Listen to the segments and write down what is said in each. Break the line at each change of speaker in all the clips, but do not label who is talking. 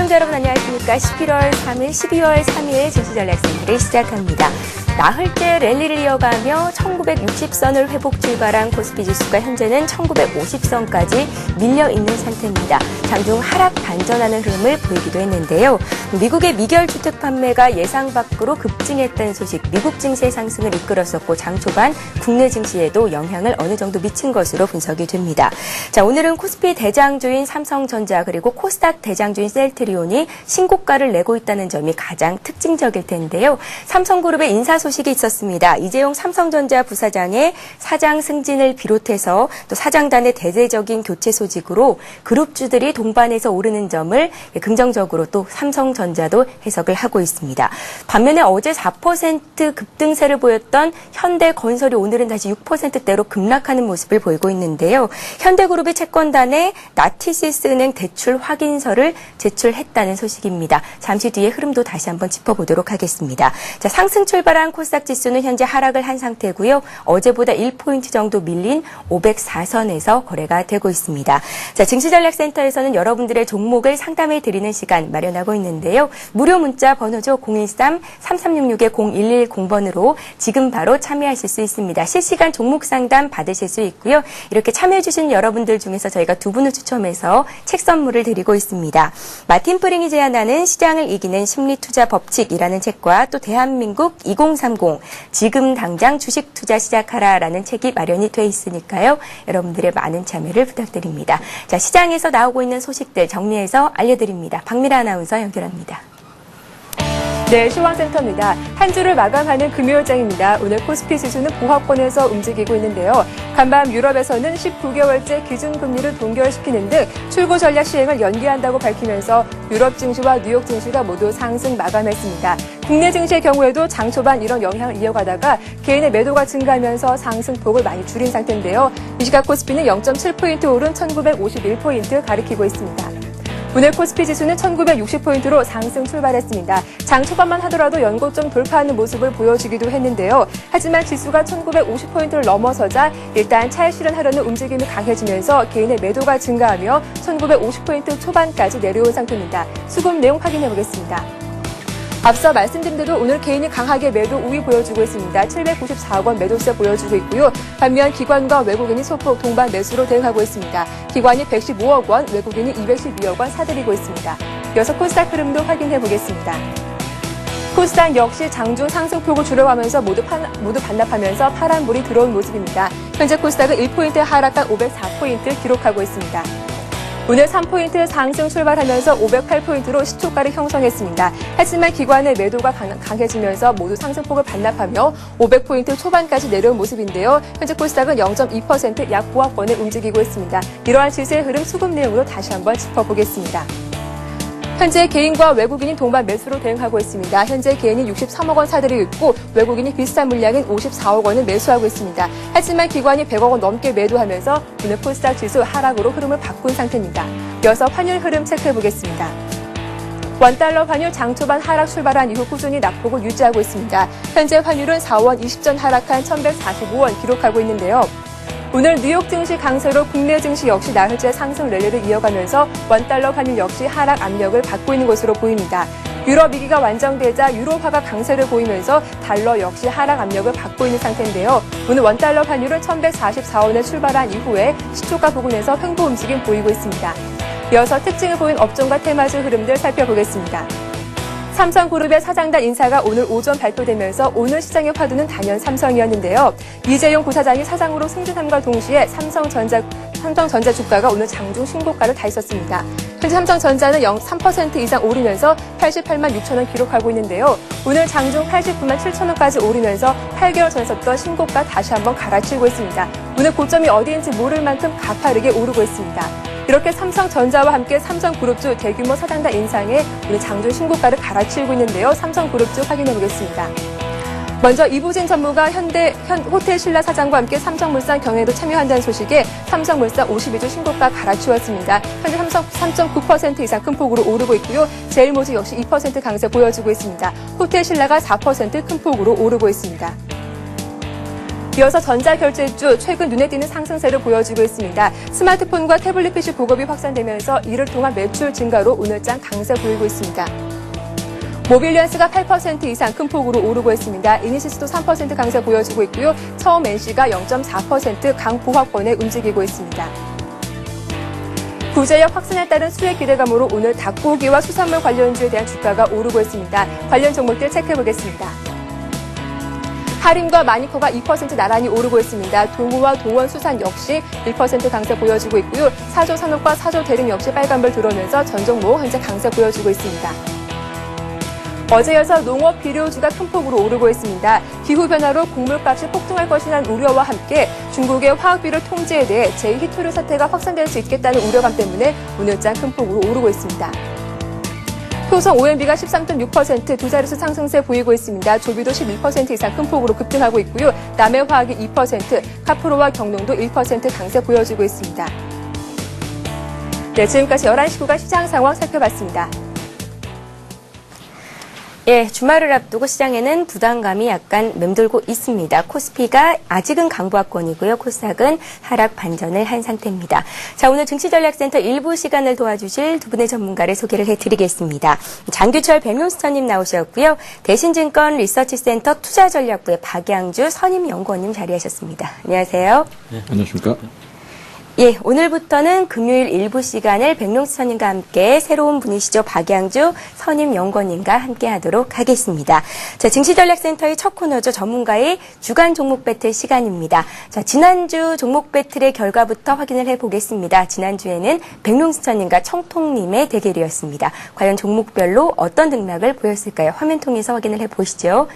시청자 여러분 안녕하십니까. 11월 3일, 12월 3일 증시전략센터를 시작합니다. 나흘 째 랠리를 이어가며 1960선을 회복 출발한 코스피 지수가 현재는 1950선까지 밀려 있는 상태입니다. 장중 하락 반전하는 흐름을 보이기도 했는데요. 미국의 미결 주택 판매가 예상 밖으로 급증했다는 소식, 미국 증시의 상승을 이끌었었고 장 초반 국내 증시에도 영향을 어느 정도 미친 것으로 분석이 됩니다. 자, 오늘은 코스피 대장주인 삼성전자 그리고 코스닥 대장주인 셀트리온이 신고가를 내고 있다는 점이 가장 특징적일 텐데요. 삼성그룹의 인사 소식이 있었습니다. 이재용 삼성전자 부사장의 사장 승진을 비롯해서 또 사장단의 대대적인 교체 소식으로 그룹주들이 동반해서 오르는 점을 긍정적으로 또 삼성전자도 해석을 하고 있습니다. 반면에 어제 4% 급등세를 보였던 현대건설이 오늘은 다시 6%대로 급락하는 모습을 보이고 있는데요. 현대그룹의 채권단에 나티시스은행 대출 확인서를 제출했다는 소식입니다. 잠시 뒤에 흐름도 다시 한번 짚어보도록 하겠습니다. 자, 상승 출발한 코스닥 지수는 현재 하락을 한 상태고요. 어제보다 1포인트 정도 밀린 504선에서 거래가 되고 있습니다. 자, 증시전략센터에서는 여러분들의 종목을 상담해 드리는 시간 마련하고 있는데요. 무료 문자 번호죠. 013-3366-0110번으로 지금 바로 참여하실 수 있습니다. 실시간 종목 상담 받으실 수 있고요. 이렇게 참여해 주신 여러분들 중에서 저희가 두 분을 추첨해서 책 선물을 드리고 있습니다. 마틴 프링이 제안하는 시장을 이기는 심리투자 법칙이라는 책과 또 대한민국 2030 지금 당장 주식 투자 시작하라라는 책이 마련이 돼 있으니까요. 여러분들의 많은 참여를 부탁드립니다. 자, 시장에서 나오고 있는 소식들 정리해서 알려드립니다. 박미라 아나운서 연결합니다.
네, 시황센터입니다. 한 주를 마감하는 금요일장입니다. 오늘 코스피 지수는 보합권에서 움직이고 있는데요. 간밤 유럽에서는 19개월째 기준금리를 동결시키는 등 출구 전략 시행을 연기한다고 밝히면서 유럽 증시와 뉴욕 증시가 모두 상승 마감했습니다. 국내 증시의 경우에도 장 초반 이런 영향을 이어가다가 개인의 매도가 증가하면서 상승폭을 많이 줄인 상태인데요. 이 시각 코스피는 0.7포인트 오른 1951포인트 가리키고 있습니다. 오늘 코스피 지수는 1960포인트로 상승 출발했습니다. 장 초반만 하더라도 연고점 돌파하는 모습을 보여주기도 했는데요. 하지만 지수가 1950포인트를 넘어서자 일단 차익 실현하려는 움직임이 강해지면서 개인의 매도가 증가하며 1950포인트 초반까지 내려온 상태입니다. 수급 내용 확인해 보겠습니다. 앞서 말씀드린 대로 오늘 개인이 강하게 매도 우위 보여주고 있습니다. 794억 원 매도세 보여주고 있고요. 반면 기관과 외국인이 소폭 동반 매수로 대응하고 있습니다. 기관이 115억 원, 외국인이 212억 원 사들이고 있습니다. 이어서 코스닥 흐름도 확인해 보겠습니다. 코스닥 역시 장중 상승폭을 줄여가면서 모두 반납하면서 파란불이 들어온 모습입니다. 현재 코스닥은 1포인트 하락한 504포인트 기록하고 있습니다. 오늘 3포인트 상승 출발하면서 508포인트로 시초가를 형성했습니다. 하지만 기관의 매도가 강해지면서 모두 상승폭을 반납하며 500포인트 초반까지 내려온 모습인데요. 현재 코스닥은 0.2% 약 보합권에 움직이고 있습니다. 이러한 시세의 흐름 수급 내용으로 다시 한번 짚어보겠습니다. 현재 개인과 외국인이 동반 매수로 대응하고 있습니다. 현재 개인이 63억 원 사들이고 있고 외국인이 비슷한 물량인 54억 원을 매수하고 있습니다. 하지만 기관이 100억 원 넘게 매도하면서 오늘 코스닥 지수 하락으로 흐름을 바꾼 상태입니다. 이어서 환율 흐름 체크해보겠습니다. 원달러 환율 장 초반 하락 출발한 이후 꾸준히 낙폭을 유지하고 있습니다. 현재 환율은 4원 20전 하락한 1145원 기록하고 있는데요. 오늘 뉴욕 증시 강세로 국내 증시 역시 나흘째 상승 랠리를 이어가면서 원달러 환율 역시 하락 압력을 받고 있는 것으로 보입니다. 유럽 위기가 완성되자 유로화가 강세를 보이면서 달러 역시 하락 압력을 받고 있는 상태인데요. 오늘 원달러 환율은 1144원에 출발한 이후에 시초가 부근에서 횡보 움직임 보이고 있습니다. 이어서 특징을 보인 업종과 테마주 흐름들 살펴보겠습니다. 삼성그룹의 사장단 인사가 오늘 오전 발표되면서 오늘 시장의 화두는 단연 삼성이었는데요. 이재용 부사장이 사장으로 승진함과 동시에 삼성전자 주가가 오늘 장중 신고가를 달성했습니다. 현재 삼성전자는 3% 이상 오르면서 88만 6천 원 기록하고 있는데요. 오늘 장중 89만 7천 원까지 오르면서 8개월 전에 썼던 신고가 다시 한번 갈아치우고 있습니다. 오늘 고점이 어디인지 모를 만큼 가파르게 오르고 있습니다. 이렇게 삼성전자와 함께 삼성그룹주 대규모 사장단 인상에 오늘 장중 신고가를 갈아치우고 있는데요. 삼성그룹주 확인해 보겠습니다. 먼저 이부진 전무가 호텔신라 사장과 함께 삼성물산 경영에도 참여한다는 소식에 삼성물산 52주 신고가 갈아치웠습니다. 현재 삼성 3.9% 이상 큰 폭으로 오르고 있고요. 제일모직 역시 2% 강세 보여주고 있습니다. 호텔신라가 4% 큰 폭으로 오르고 있습니다. 이어서 전자결제주 최근 눈에 띄는 상승세를 보여주고 있습니다. 스마트폰과 태블릿 PC 보급이 확산되면서 이를 통한 매출 증가로 오늘장 강세 보이고 있습니다. 모빌리언스가 8% 이상 큰 폭으로 오르고 있습니다. 이니시스도 3% 강세 보여주고 있고요. 처음 NC가 0.4% 강보합권에 움직이고 있습니다. 구제역 확산에 따른 수혜 기대감으로 오늘 닭고기와 수산물 관련주에 대한 주가가 오르고 있습니다. 관련 종목들 체크해보겠습니다. 하림과 마니커가 2% 나란히 오르고 있습니다. 동우와 동원수산 역시 1% 강세 보여주고 있고요. 사조산업과 사조대림 역시 빨간불 들어오면서 전 종목 현재 강세 보여주고 있습니다. 어제 이어서 농업 비료주가 큰 폭으로 오르고 있습니다. 기후변화로 곡물값이 폭등할 것이라는 우려와 함께 중국의 화학비료 통제에 대해 제2히토류 사태가 확산될 수 있겠다는 우려감 때문에 오늘장 큰 폭으로 오르고 있습니다. 효성 OMB가 13.6% 두 자릿수 상승세 보이고 있습니다. 조비도 11% 이상 큰 폭으로 급등하고 있고요. 남해화학이 2%, 카프로와 경농도 1% 강세 보여주고 있습니다. 네, 지금까지 11시 구간 시장 상황 살펴봤습니다.
예, 주말을 앞두고 시장에는 부담감이 약간 맴돌고 있습니다. 코스피가 아직은 강보합권이고요. 코스닥은 하락 반전을 한 상태입니다. 자, 오늘 증시전략센터 일부 시간을 도와주실 두 분의 전문가를 소개를 해드리겠습니다. 장규철 백룡스터님 나오셨고요. 대신증권 리서치센터 투자전략부의 박양주 선임연구원님 자리하셨습니다. 안녕하세요.
네, 안녕하십니까.
예, 오늘부터는 금요일 일부 시간을 백룡스터님과 함께 새로운 분이시죠. 박양주 선임연구원님과 함께 하도록 하겠습니다. 자, 증시전략센터의 첫 코너죠. 전문가의 주간 종목 배틀 시간입니다. 자, 지난주 종목 배틀의 결과부터 확인을 해보겠습니다. 지난주에는 백룡스터님과 청통님의 대결이었습니다. 과연 종목별로 어떤 등락을 보였을까요? 화면 통해서 확인을 해보시죠.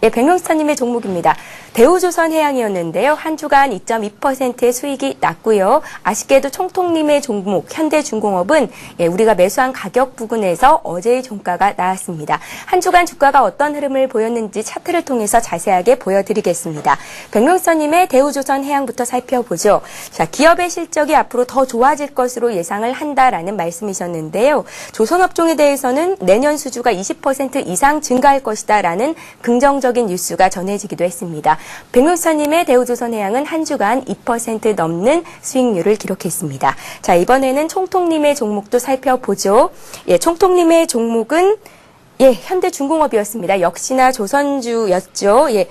예, 백룡스터님의 종목입니다. 대우조선해양이었는데요. 한 주간 2.2%의 수익이 났고요. 아쉽게도 청통님의 종목 현대중공업은 우리가 매수한 가격 부근에서 어제의 종가가 나왔습니다. 한 주간 주가가 어떤 흐름을 보였는지 차트를 통해서 자세하게 보여드리겠습니다. 백룡스터님의 대우조선해양부터 살펴보죠. 자, 기업의 실적이 앞으로 더 좋아질 것으로 예상을 한다라는 말씀이셨는데요. 조선업종에 대해서는 내년 수주가 20% 이상 증가할 것이다라는 긍정적인 뉴스가 전해지기도 했습니다. 백룡스터님의 대우조선해양은 한 주간 2% 넘는 수익률을 기록했습니다. 자, 이번에는 총통님의 종목도 살펴보죠. 예, 총통님의 종목은 현대중공업이었습니다. 역시나 조선주였죠. 예,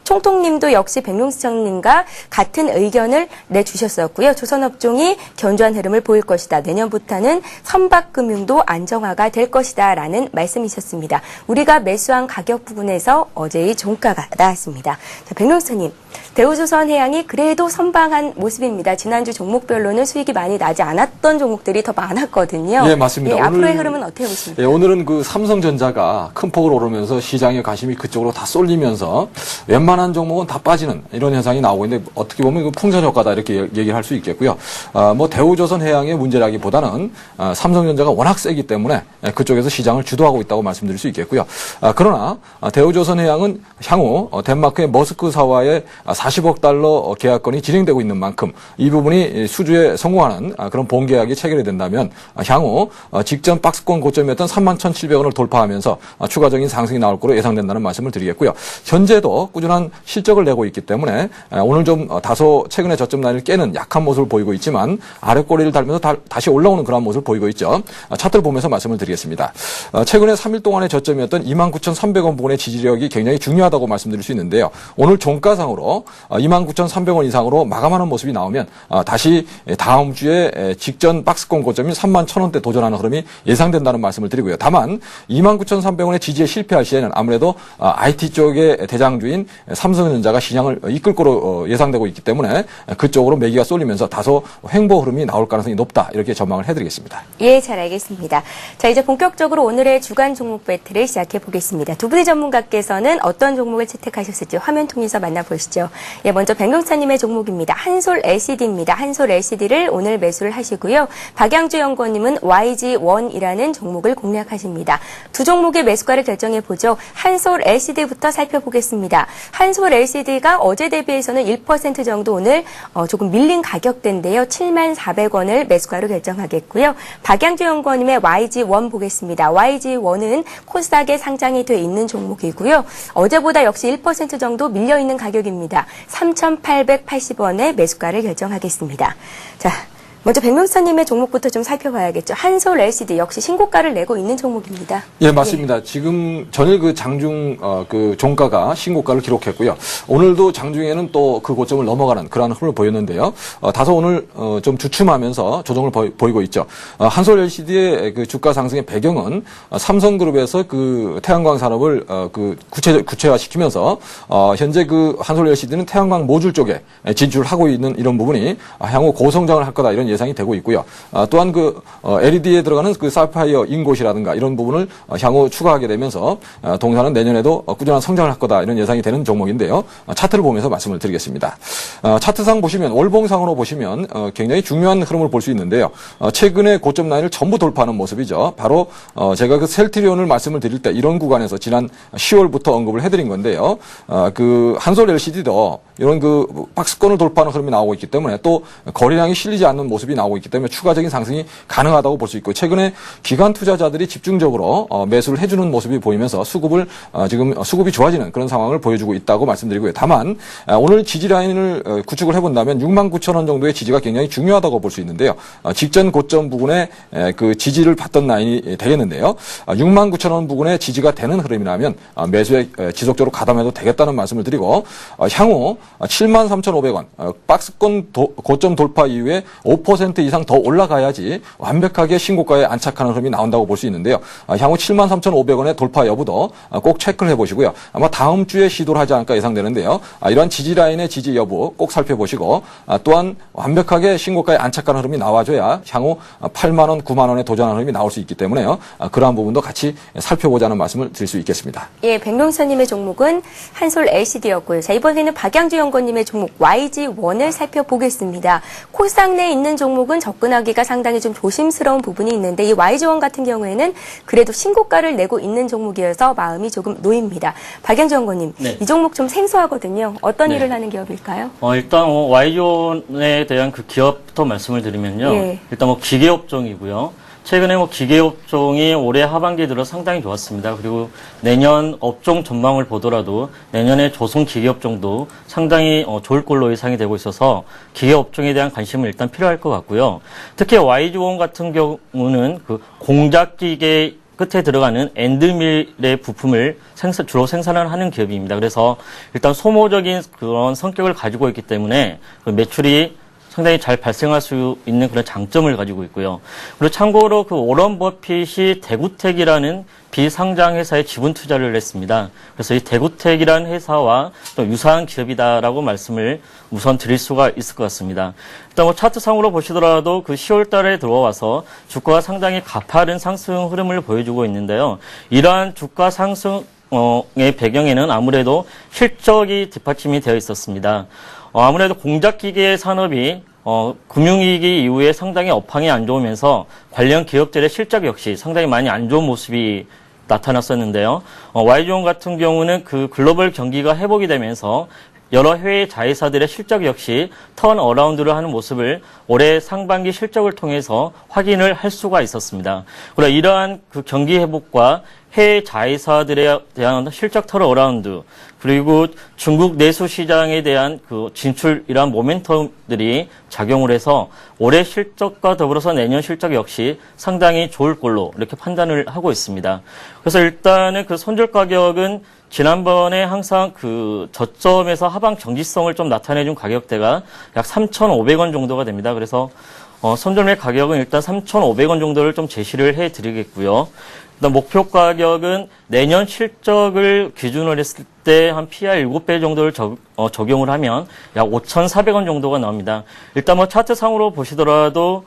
총통님도 역시 백룡스터님과 같은 의견을 내주셨었고요. 조선업종이 견조한 흐름을 보일 것이다. 내년부터는 선박금융도 안정화가 될 것이다. 라는 말씀이셨습니다. 우리가 매수한 가격 부분에서 어제의 종가가 나왔습니다. 자, 백룡스터님, 대우조선해양이 그래도 선방한 모습입니다. 지난주 종목별로는 수익이 많이 나지 않았던 종목들이 더 많았거든요.
예, 맞습니다.
예, 앞으로의 흐름은 어떻게 보십니까?
예, 오늘은 그 삼성전자가 큰 폭으로 오르면서 시장의 관심이 그쪽으로 다 쏠리면서 웬만한 종목은 다 빠지는 이런 현상이 나오고 있는데 어떻게 보면 그 풍선 효과다 이렇게 얘기를 할 수 있겠고요. 뭐 대우조선해양의 문제라기보다는 삼성전자가 워낙 세기 때문에 그쪽에서 시장을 주도하고 있다고 말씀드릴 수 있겠고요. 그러나 대우조선해양은 향후 덴마크의 머스크사와의 40억 달러 계약건이 진행되고 있는 만큼 이 부분이 수주에 성공하는 그런 본계약이 체결이 된다면 향후 직전 박스권 고점이었던 31,700원을 돌파하면서 추가적인 상승이 나올 것으로 예상된다는 말씀을 드리겠고요. 현재도 꾸준한 실적을 내고 있기 때문에 오늘 좀 다소 최근에 저점 라인을 깨는 약한 모습을 보이고 있지만 아랫꼬리를 달면서 다시 올라오는 그런 모습을 보이고 있죠. 차트를 보면서 말씀을 드리겠습니다. 최근에 3일 동안의 저점이었던 29,300원 부근의 지지력이 굉장히 중요하다고 말씀드릴 수 있는데요. 오늘 종가상으로 29,300원 이상으로 마감하는 모습이 나오면 다시 다음 주에 직전 박스권 고점인 31,000원대 도전하는 흐름이 예상된다는 말씀을 드리고요. 다만 29,300원의 지지에 실패할 시에는 아무래도 IT 쪽의 대장주인 삼성전자가 시장을 이끌 거로 예상되고 있기 때문에 그쪽으로 매기가 쏠리면서 다소 횡보 흐름이 나올 가능성이 높다 이렇게 전망을 해드리겠습니다.
예, 잘 알겠습니다. 자, 이제 본격적으로 오늘의 주간 종목 배틀을 시작해 보겠습니다. 두 분의 전문가께서는 어떤 종목을 채택하셨을지 화면 통해서 만나보시죠. 예, 먼저 백룡스터님의 종목입니다. 한솔 LCD입니다. 한솔 LCD를 오늘 매수를 하시고요. 박양주 연구원님은 YG1이라는 종목을 공략하십니다. 두 종목의 매수가를 결정해 보죠. 한솔 LCD부터 살펴보겠습니다. 한솔 LCD가 어제 대비해서는 1% 정도 오늘 조금 밀린 가격대인데요. 74,400원을 매수가로 결정하겠고요. 박양주 연구원님의 YG1 보겠습니다. YG1은 코스닥에 상장이 돼 있는 종목이고요. 어제보다 역시 1% 정도 밀려있는 가격입니다. 3,880원에 매수가를 결정하겠습니다. 자, 먼저 백명수사님의 종목부터 좀 살펴봐야겠죠. 한솔 LCD 역시 신고가를 내고 있는 종목입니다.
예, 맞습니다. 지금 전일 그 장중 그 종가가 신고가를 기록했고요. 오늘도 장중에는 또 그 고점을 넘어가는 그러한 흐름을 보였는데요. 다소 오늘 좀 주춤하면서 조정을 보이고 있죠. 한솔 LCD의 그 주가 상승의 배경은 삼성그룹에서 그 태양광 산업을 그 구체화시키면서 현재 그 한솔 LCD는 태양광 모듈 쪽에 진출하고 있는 이런 부분이 향후 고성장을 할 거다 이런 예상이 되고 있고요. 또한 그 LED에 들어가는 그 사파이어 인곳이라든가 이런 부분을 향후 추가하게 되면서 동사는 내년에도 꾸준한 성장을 할 거다 이런 예상이 되는 종목인데요. 차트를 보면서 말씀을 드리겠습니다. 차트상 보시면 월봉상으로 보시면 굉장히 중요한 흐름을 볼 수 있는데요. 최근에 고점 라인을 전부 돌파하는 모습이죠. 바로 제가 그 셀트리온을 말씀을 드릴 때 이런 구간에서 지난 10월부터 언급을 해드린 건데요. 그 한솔 LCD도 이런 그 박스권을 돌파하는 흐름이 나오고 있기 때문에 또 거래량이 실리지 않는 모습이 나오고 있기 때문에 추가적인 상승이 가능하다고 볼 수 있고 최근에 기관 투자자들이 집중적으로 매수를 해주는 모습이 보이면서 지금 수급이 좋아지는 그런 상황을 보여주고 있다고 말씀드리고요. 다만 오늘 지지 라인을 구축을 해본다면 69,000원 정도의 지지가 굉장히 중요하다고 볼 수 있는데요. 직전 고점 부근에 그 지지를 받던 라인이 되겠는데요. 69,000원 부근에 지지가 되는 흐름이라면 매수에 지속적으로 가담해도 되겠다는 말씀을 드리고 향후 73,500원 박스권 고점 돌파 이후에 5% 이상 더 올라가야지 완벽하게 신고가에 안착하는 흐름이 나온다고 볼 수 있는데요. 향후 73,500원의 돌파 여부도 꼭 체크를 해보시고요. 아마 다음 주에 시도를 하지 않을까 예상되는데요. 이러한 지지 라인의 지지 여부 꼭 살펴보시고 또한 완벽하게 신고가에 안착하는 흐름이 나와줘야 향후 8만 원, 9만 원에 도전하는 흐름이 나올 수 있기 때문에요. 그러한 부분도 같이 살펴보자는 말씀을 드릴 수 있겠습니다.
예, 백명수사님의 종목은 한솔 LCD였고요. 자, 이번에는 박양주 연구원님의 종목 YG1을 살펴보겠습니다. 코스닥 내에 있는 종목은 접근하기가 상당히 좀 조심스러운 부분이 있는데 이 YG1 같은 경우에는 그래도 신고가를 내고 있는 종목이어서 마음이 조금 놓입니다. 박양주 연구원님,
네.
이 종목 좀 생소하거든요. 어떤
네.
일을 하는 기업일까요?
일단 YG원에 대한 그 기업부터 말씀을 드리면요.
예.
일단 기계업종이고요. 최근에 기계업종이 올해 하반기에 들어 상당히 좋았습니다. 그리고 내년 업종 전망을 보더라도 내년에 조선기계업종도 상당히 좋을 걸로 예상이 되고 있어서 기계업종에 대한 관심은 일단 필요할 것 같고요. 특히 YG원 같은 경우는 그 공작기계 끝에 들어가는 엔드밀의 부품을 주로 생산을 하는 기업입니다. 그래서 일단 소모적인 그런 성격을 가지고 있기 때문에 그 매출이 상당히 잘 발생할 수 있는 그런 장점을 가지고 있고요. 그리고 참고로 그 오런 버핏이 대구텍이라는 비상장 회사에 지분 투자를 했습니다. 그래서 이 대구텍이라는 회사와 또 유사한 기업이다라고 말씀을 우선 드릴 수가 있을 것 같습니다. 일단 차트상으로 보시더라도 그 10월 달에 들어와서 주가가 상당히 가파른 상승 흐름을 보여주고 있는데요. 이러한 주가 상승의 배경에는 아무래도 실적이 뒷받침이 되어 있었습니다. 아무래도 공작기계 산업이 금융위기 이후에 상당히 업황이 안 좋으면서 관련 기업들의 실적 역시 상당히 많이 안 좋은 모습이 나타났었는데요. YG원 같은 경우는 그 글로벌 경기가 회복이 되면서 여러 해외 자회사들의 실적 역시 턴어라운드를 하는 모습을 올해 상반기 실적을 통해서 확인을 할 수가 있었습니다. 그러나 이러한 그 경기 회복과 해외 자회사들에 대한 실적 턴어라운드 그리고 중국 내수 시장에 대한 그 진출 이러한 모멘텀들이 작용을 해서 올해 실적과 더불어서 내년 실적 역시 상당히 좋을 걸로 이렇게 판단을 하고 있습니다. 그래서 일단은 그 손절 가격은 지난번에 항상 그 저점에서 하방 정지성을 좀 나타내준 가격대가 약 3,500원 정도가 됩니다. 그래서 손절매 가격은 일단 3,500원 정도를 좀 제시를 해드리겠고요. 일단 목표 가격은 내년 실적을 기준으로 했을 때 한 PR 7배 정도를 적용을 하면 약 5,400원 정도가 나옵니다. 일단 차트상으로 보시더라도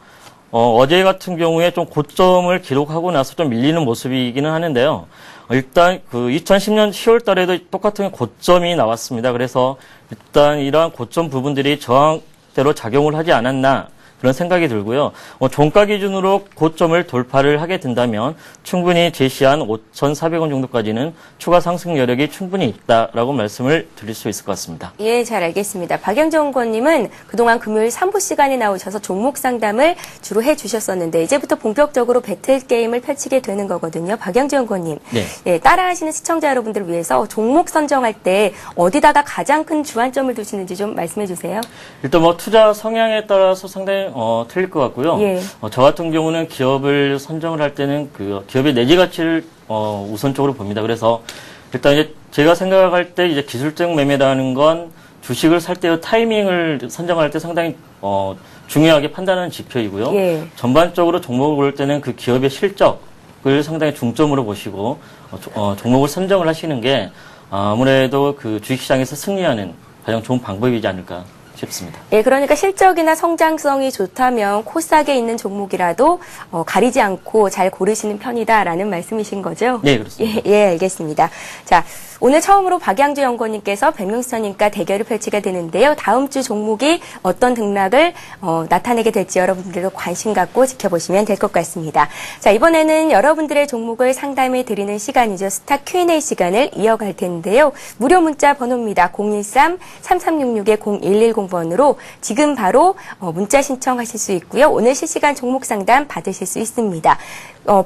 어제 같은 경우에 좀 고점을 기록하고 나서 좀 밀리는 모습이기는 하는데요. 일단 그 2010년 10월 달에도 똑같은 고점이 나왔습니다. 그래서 일단 이러한 고점 부분들이 저항대로 작용을 하지 않았나 그런 생각이 들고요. 종가 기준으로 고점을 돌파를 하게 된다면 충분히 제시한 5,400원 정도까지는 추가 상승 여력이 충분히 있다라고 말씀을 드릴 수 있을 것 같습니다.
예, 잘 알겠습니다. 박영정 의원님은 그동안 금요일 3부 시간에 나오셔서 종목 상담을 주로 해주셨었는데 이제부터 본격적으로 배틀 게임을 펼치게 되는 거거든요. 박영정 의원님,
네.
예, 따라하시는 시청자 여러분들을 위해서 종목 선정할 때 어디다가 가장 큰 주안점을 두시는지 좀 말씀해 주세요.
일단 투자 성향에 따라서 상당히 틀릴 것 같고요.
예.
저 같은 경우는 기업을 선정을 할 때는 그 기업의 내재 가치를 우선적으로 봅니다. 그래서 일단 이제 제가 생각할 때 이제 기술적 매매라는 건 주식을 살 때의 타이밍을 선정할 때 상당히 중요하게 판단하는 지표이고요.
예.
전반적으로 종목을 고를 때는 그 기업의 실적을 상당히 중점으로 보시고 종목을 선정을 하시는 게 아무래도 그 주식시장에서 승리하는 가장 좋은 방법이지 않을까 싶습니다.
예, 그러니까 실적이나 성장성이 좋다면 코스닥에 있는 종목이라도 가리지 않고 잘 고르시는 편이다라는 말씀이신 거죠?
네, 그렇습니다.
예, 알겠습니다. 자, 오늘 처음으로 박양주 연구원님께서 백명수님과 대결을 펼치게 되는데요. 다음 주 종목이 어떤 등락을 나타내게 될지 여러분들도 관심 갖고 지켜보시면 될 것 같습니다. 자, 이번에는 여러분들의 종목을 상담해 드리는 시간이죠. 스타 Q&A 시간을 이어갈 텐데요. 무료 문자 번호입니다. 013-3366-0110번으로 지금 바로 문자 신청하실 수 있고요. 오늘 실시간 종목 상담 받으실 수 있습니다.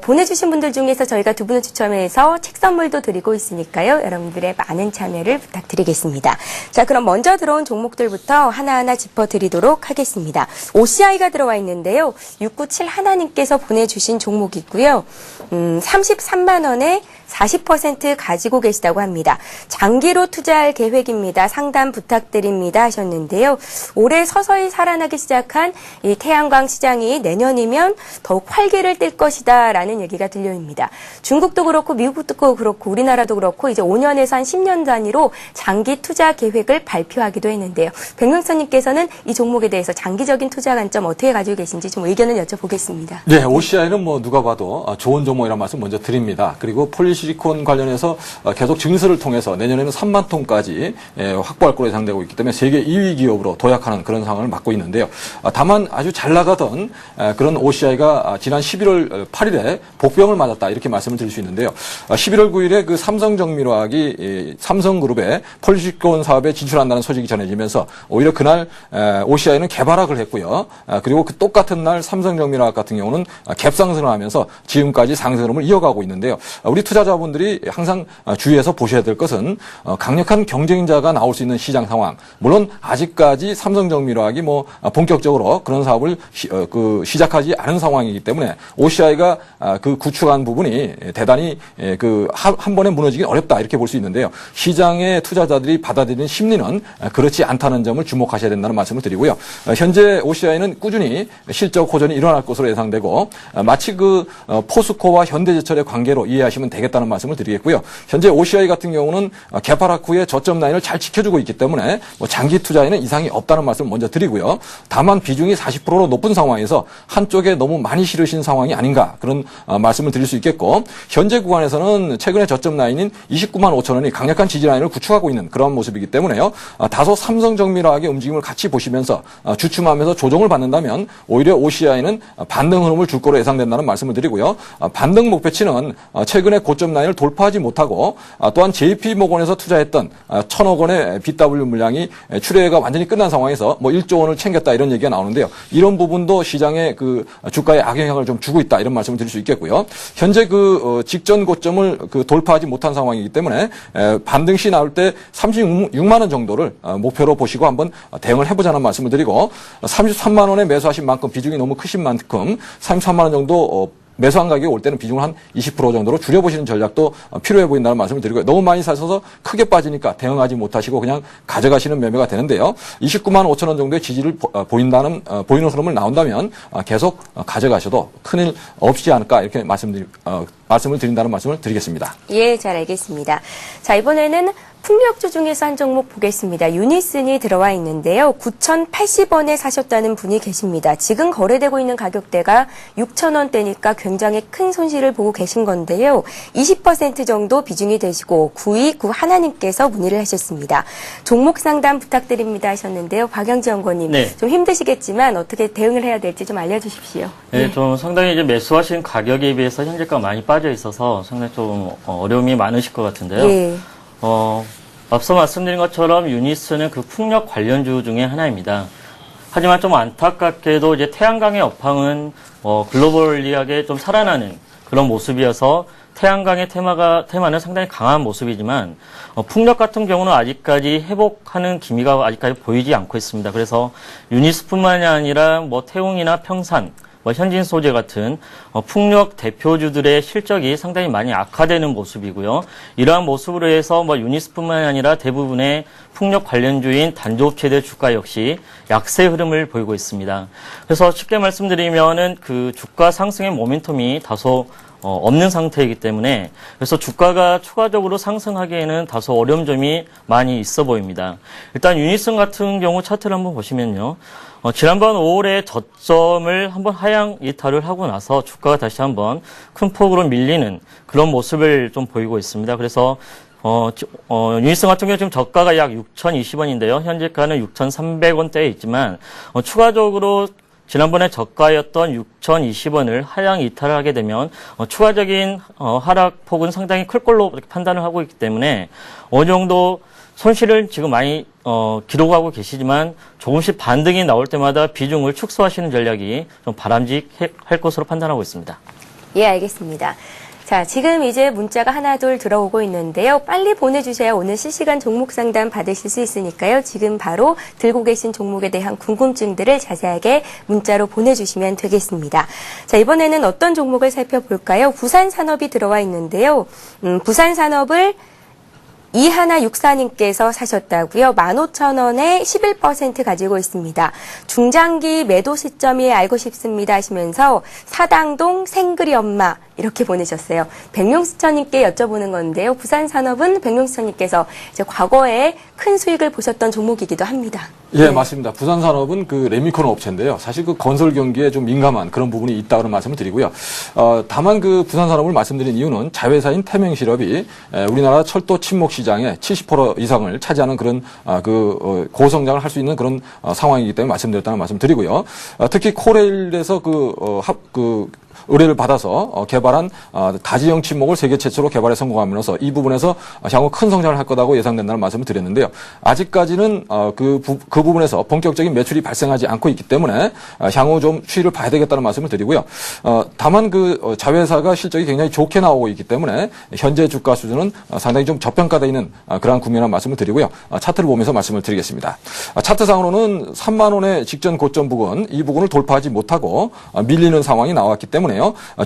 보내주신 분들 중에서 저희가 두 분을 추첨해서 책 선물도 드리고 있으니까요. 여러분들의 많은 참여를 부탁드리겠습니다. 자, 그럼 먼저 들어온 종목들부터 하나하나 짚어드리도록 하겠습니다. OCI가 들어와 있는데요. 697 하나님께서 보내주신 종목이고요. 33만 원에 40% 가지고 계시다고 합니다. 장기로 투자할 계획입니다. 상담 부탁드립니다 하셨는데요. 올해 서서히 살아나기 시작한 이 태양광 시장이 내년이면 더욱 활기를 띨 것이다 라는 얘기가 들려옵니다. 중국도 그렇고 미국도 그렇고 우리나라도 그렇고 이제 5년에서 한 10년 단위로 장기 투자 계획을 발표하기도 했는데요. 백명선님께서는 이 종목에 대해서 장기적인 투자 관점 어떻게 가지고 계신지 좀 의견을 여쭤보겠습니다.
네, OCI는 누가 봐도 좋은 종목이라는 말씀 먼저 드립니다. 그리고 폴리시리콘 관련해서 계속 증설을 통해서 내년에는 3만 톤까지 확보할 거로 예상되고 있기 때문에 세계 2위 기업으로 도약하는 그런 상황을 맞고 있는데요. 다만 아주 잘 나가던 그런 OCI가 지난 11월 8일에 복병을 맞았다 이렇게 말씀을 드릴 수 있는데요. 11월 9일에 그 삼성정밀화학이 삼성그룹의 폴리시리콘 사업에 진출한다는 소식이 전해지면서 오히려 그날 OCI는 개발학을 했고요. 그리고 그 똑같은 날 삼성정밀화학 같은 경우는 갭상승을 하면서 지금까지 상승 흐름을 이어가고 있는데요. 우리 투자자분들이 항상 주의해서 보셔야 될 것은 강력한 경쟁자가 나올 수 있는 시장 상황. 물론 아직까지 삼성정밀화학이 본격적으로 그런 사업을 시작하지 않은 상황이기 때문에 OCI가 그 구축한 부분이 대단히 한 번에 무너지긴 어렵다 이렇게 볼 수 있는데요. 시장의 투자자들이 받아들이는 심리는 그렇지 않다는 점을 주목하셔야 된다는 말씀을 드리고요. 현재 OCI는 꾸준히 실적 호전이 일어날 것으로 예상되고 마치 포스코와 현대제철의 관계로 이해하시면 되겠다는 말씀을 드리겠고요. 현재 OCI 같은 경우는 개발학 후에 저점 라인을 잘 지켜주고 있기 때문에 장기 투자에는 이상이 없다는 말씀을 먼저 드리고요. 다만 비중이 40%로 높은 상황에서 한쪽에 너무 많이 실으신 상황이 아닌가 그런 말씀을 드릴 수 있겠고 현재 구간에서는 최근에 저점 라인인 29만 5천 원이 강력한 지지 라인을 구축하고 있는 그런 모습이기 때문에요. 다소 삼성정밀화학의 움직임을 같이 보시면서 주춤하면서 조정을 받는다면 오히려 OCI는 반등 흐름을 줄 거로 예상된다는 말씀을 드리고요. 반등 목표치는 최근에 고점 라인을 돌파하지 못하고 또한 JP모건에서 투자했던 1,000억 원의 BW 물량이 출회가 완전히 끝난 상황에서 1조 원을 챙겼다 이런 얘기가 나오는데요. 이런 부분도 시장의 주가에 악영향을 좀 주고 있다 이런 말씀을 드릴 수 있겠고요. 현재 직전 고점을 돌파하지 못한 상황이기 때문에 반등 시 나올 때 36만 원 정도를 목표로 보시고 한번 대응을 해보자는 말씀을 드리고 33만 원에 매수하신 만큼 비중이 너무 크신 만큼 33만 원 정도 매수한 가격이 올 때는 비중을 한 20% 정도로 줄여보시는 전략도 필요해 보인다는 말씀을 드리고요. 너무 많이 사셔서 크게 빠지니까 대응하지 못하시고 그냥 가져가시는 매매가 되는데요. 29만 5천 원 정도의 지지를 보이는 흐름을 나온다면 계속 가져가셔도 큰일 없지 않을까 이렇게 말씀을 드린다는 말씀을 드리겠습니다.
예, 잘 알겠습니다. 자, 이번에는 풍력주 중에서 한 종목 보겠습니다. 유니슨이 들어와 있는데요. 9,080원에 사셨다는 분이 계십니다. 지금 거래되고 있는 가격대가 6,000원대니까 굉장히 큰 손실을 보고 계신 건데요. 20% 정도 비중이 되시고 9291님께서 문의를 하셨습니다. 종목 상담 부탁드립니다 하셨는데요. 박영지 연구원님,
네.
좀 힘드시겠지만 어떻게 대응을 해야 될지 좀 알려주십시오.
네, 좀 상당히 이제 매수하신 가격에 비해서 현재가 많이 빠져 있어서 상당히 좀 어려움이 많으실 것 같은데요.
예.
앞서 말씀드린 것처럼 유니스는 그 풍력 관련주 중에 하나입니다. 하지만 좀 안타깝게도 이제 태양광의 업황은 글로벌리하게 좀 살아나는 그런 모습이어서 태양광의 테마는 상당히 강한 모습이지만 풍력 같은 경우는 아직까지 회복하는 기미가 아직까지 보이지 않고 있습니다. 그래서 유니스뿐만이 아니라 태웅이나 평산, 현진 소재 같은 풍력 대표주들의 실적이 상당히 많이 악화되는 모습이고요. 이러한 모습으로 해서 유니스뿐만 아니라 대부분의 풍력 관련주인 단조업체들 주가 역시 약세 흐름을 보이고 있습니다. 그래서 쉽게 말씀드리면은 그 주가 상승의 모멘텀이 다소 없는 상태이기 때문에 그래서 주가가 추가적으로 상승하기에는 다소 어려운 점이 많이 있어 보입니다. 일단 유니슨 같은 경우 차트를 한번 보시면요. 지난번 5월에 저점을 한번 하향 이탈을 하고 나서 주가가 다시 한번 큰 폭으로 밀리는 그런 모습을 좀 보이고 있습니다. 그래서 유니슨 같은 경우 지금 저가가 약 6,020원인데요. 현재가는 6,300원대에 있지만 추가적으로 지난번에 저가였던 6,020원을 하향 이탈을 하게 되면 추가적인 하락폭은 상당히 클 걸로 이렇게 판단을 하고 있기 때문에 어느 정도 손실을 지금 많이 기록하고 계시지만 조금씩 반등이 나올 때마다 비중을 축소하시는 전략이 좀 바람직할 것으로 판단하고 있습니다.
예, 알겠습니다. 자, 지금 이제 문자가 하나 둘 들어오고 있는데요. 빨리 보내주셔야 오늘 실시간 종목 상담 받으실 수 있으니까요. 지금 바로 들고 계신 종목에 대한 궁금증들을 자세하게 문자로 보내주시면 되겠습니다. 자, 이번에는 어떤 종목을 살펴볼까요? 부산산업이 들어와 있는데요. 부산산업을 이하나육사님께서 사셨다고요. 15,000원에 11% 가지고 있습니다. 중장기 매도 시점이 알고 싶습니다 하시면서 사당동 생그리 엄마 이렇게 보내셨어요. 백명수천님께 여쭤보는 건데요. 부산산업은 백명수천님께서 이제 과거에 큰 수익을 보셨던 종목이기도 합니다.
예, 맞습니다. 부산산업은 그 레미콘 업체인데요. 사실 그 건설 경기에 좀 민감한 그런 부분이 있다는 말씀을 드리고요. 다만 그 부산산업을 말씀드린 이유는 자회사인 태명실업이 우리나라 철도 침목 시장의 70% 이상을 차지하는 그런 고성장을 할 수 있는 그런 상황이기 때문에 말씀드렸다는 말씀 드리고요. 특히 코레일에서 의뢰를 받아서 개발한 다지형 침목을 세계 최초로 개발에 성공하면서 이 부분에서 향후 큰 성장을 할 거라고 예상된다는 말씀을 드렸는데요. 아직까지는 그 부분에서 본격적인 매출이 발생하지 않고 있기 때문에 향후 좀 추이를 봐야 되겠다는 말씀을 드리고요. 다만 그 자회사가 실적이 굉장히 좋게 나오고 있기 때문에 현재 주가 수준은 상당히 좀 저평가되어 있는 그러한 국면이라는 말씀을 드리고요. 차트를 보면서 말씀을 드리겠습니다. 차트상으로는 3만 원의 직전 고점 부근, 이 부분을 돌파하지 못하고 밀리는 상황이 나왔기 때문에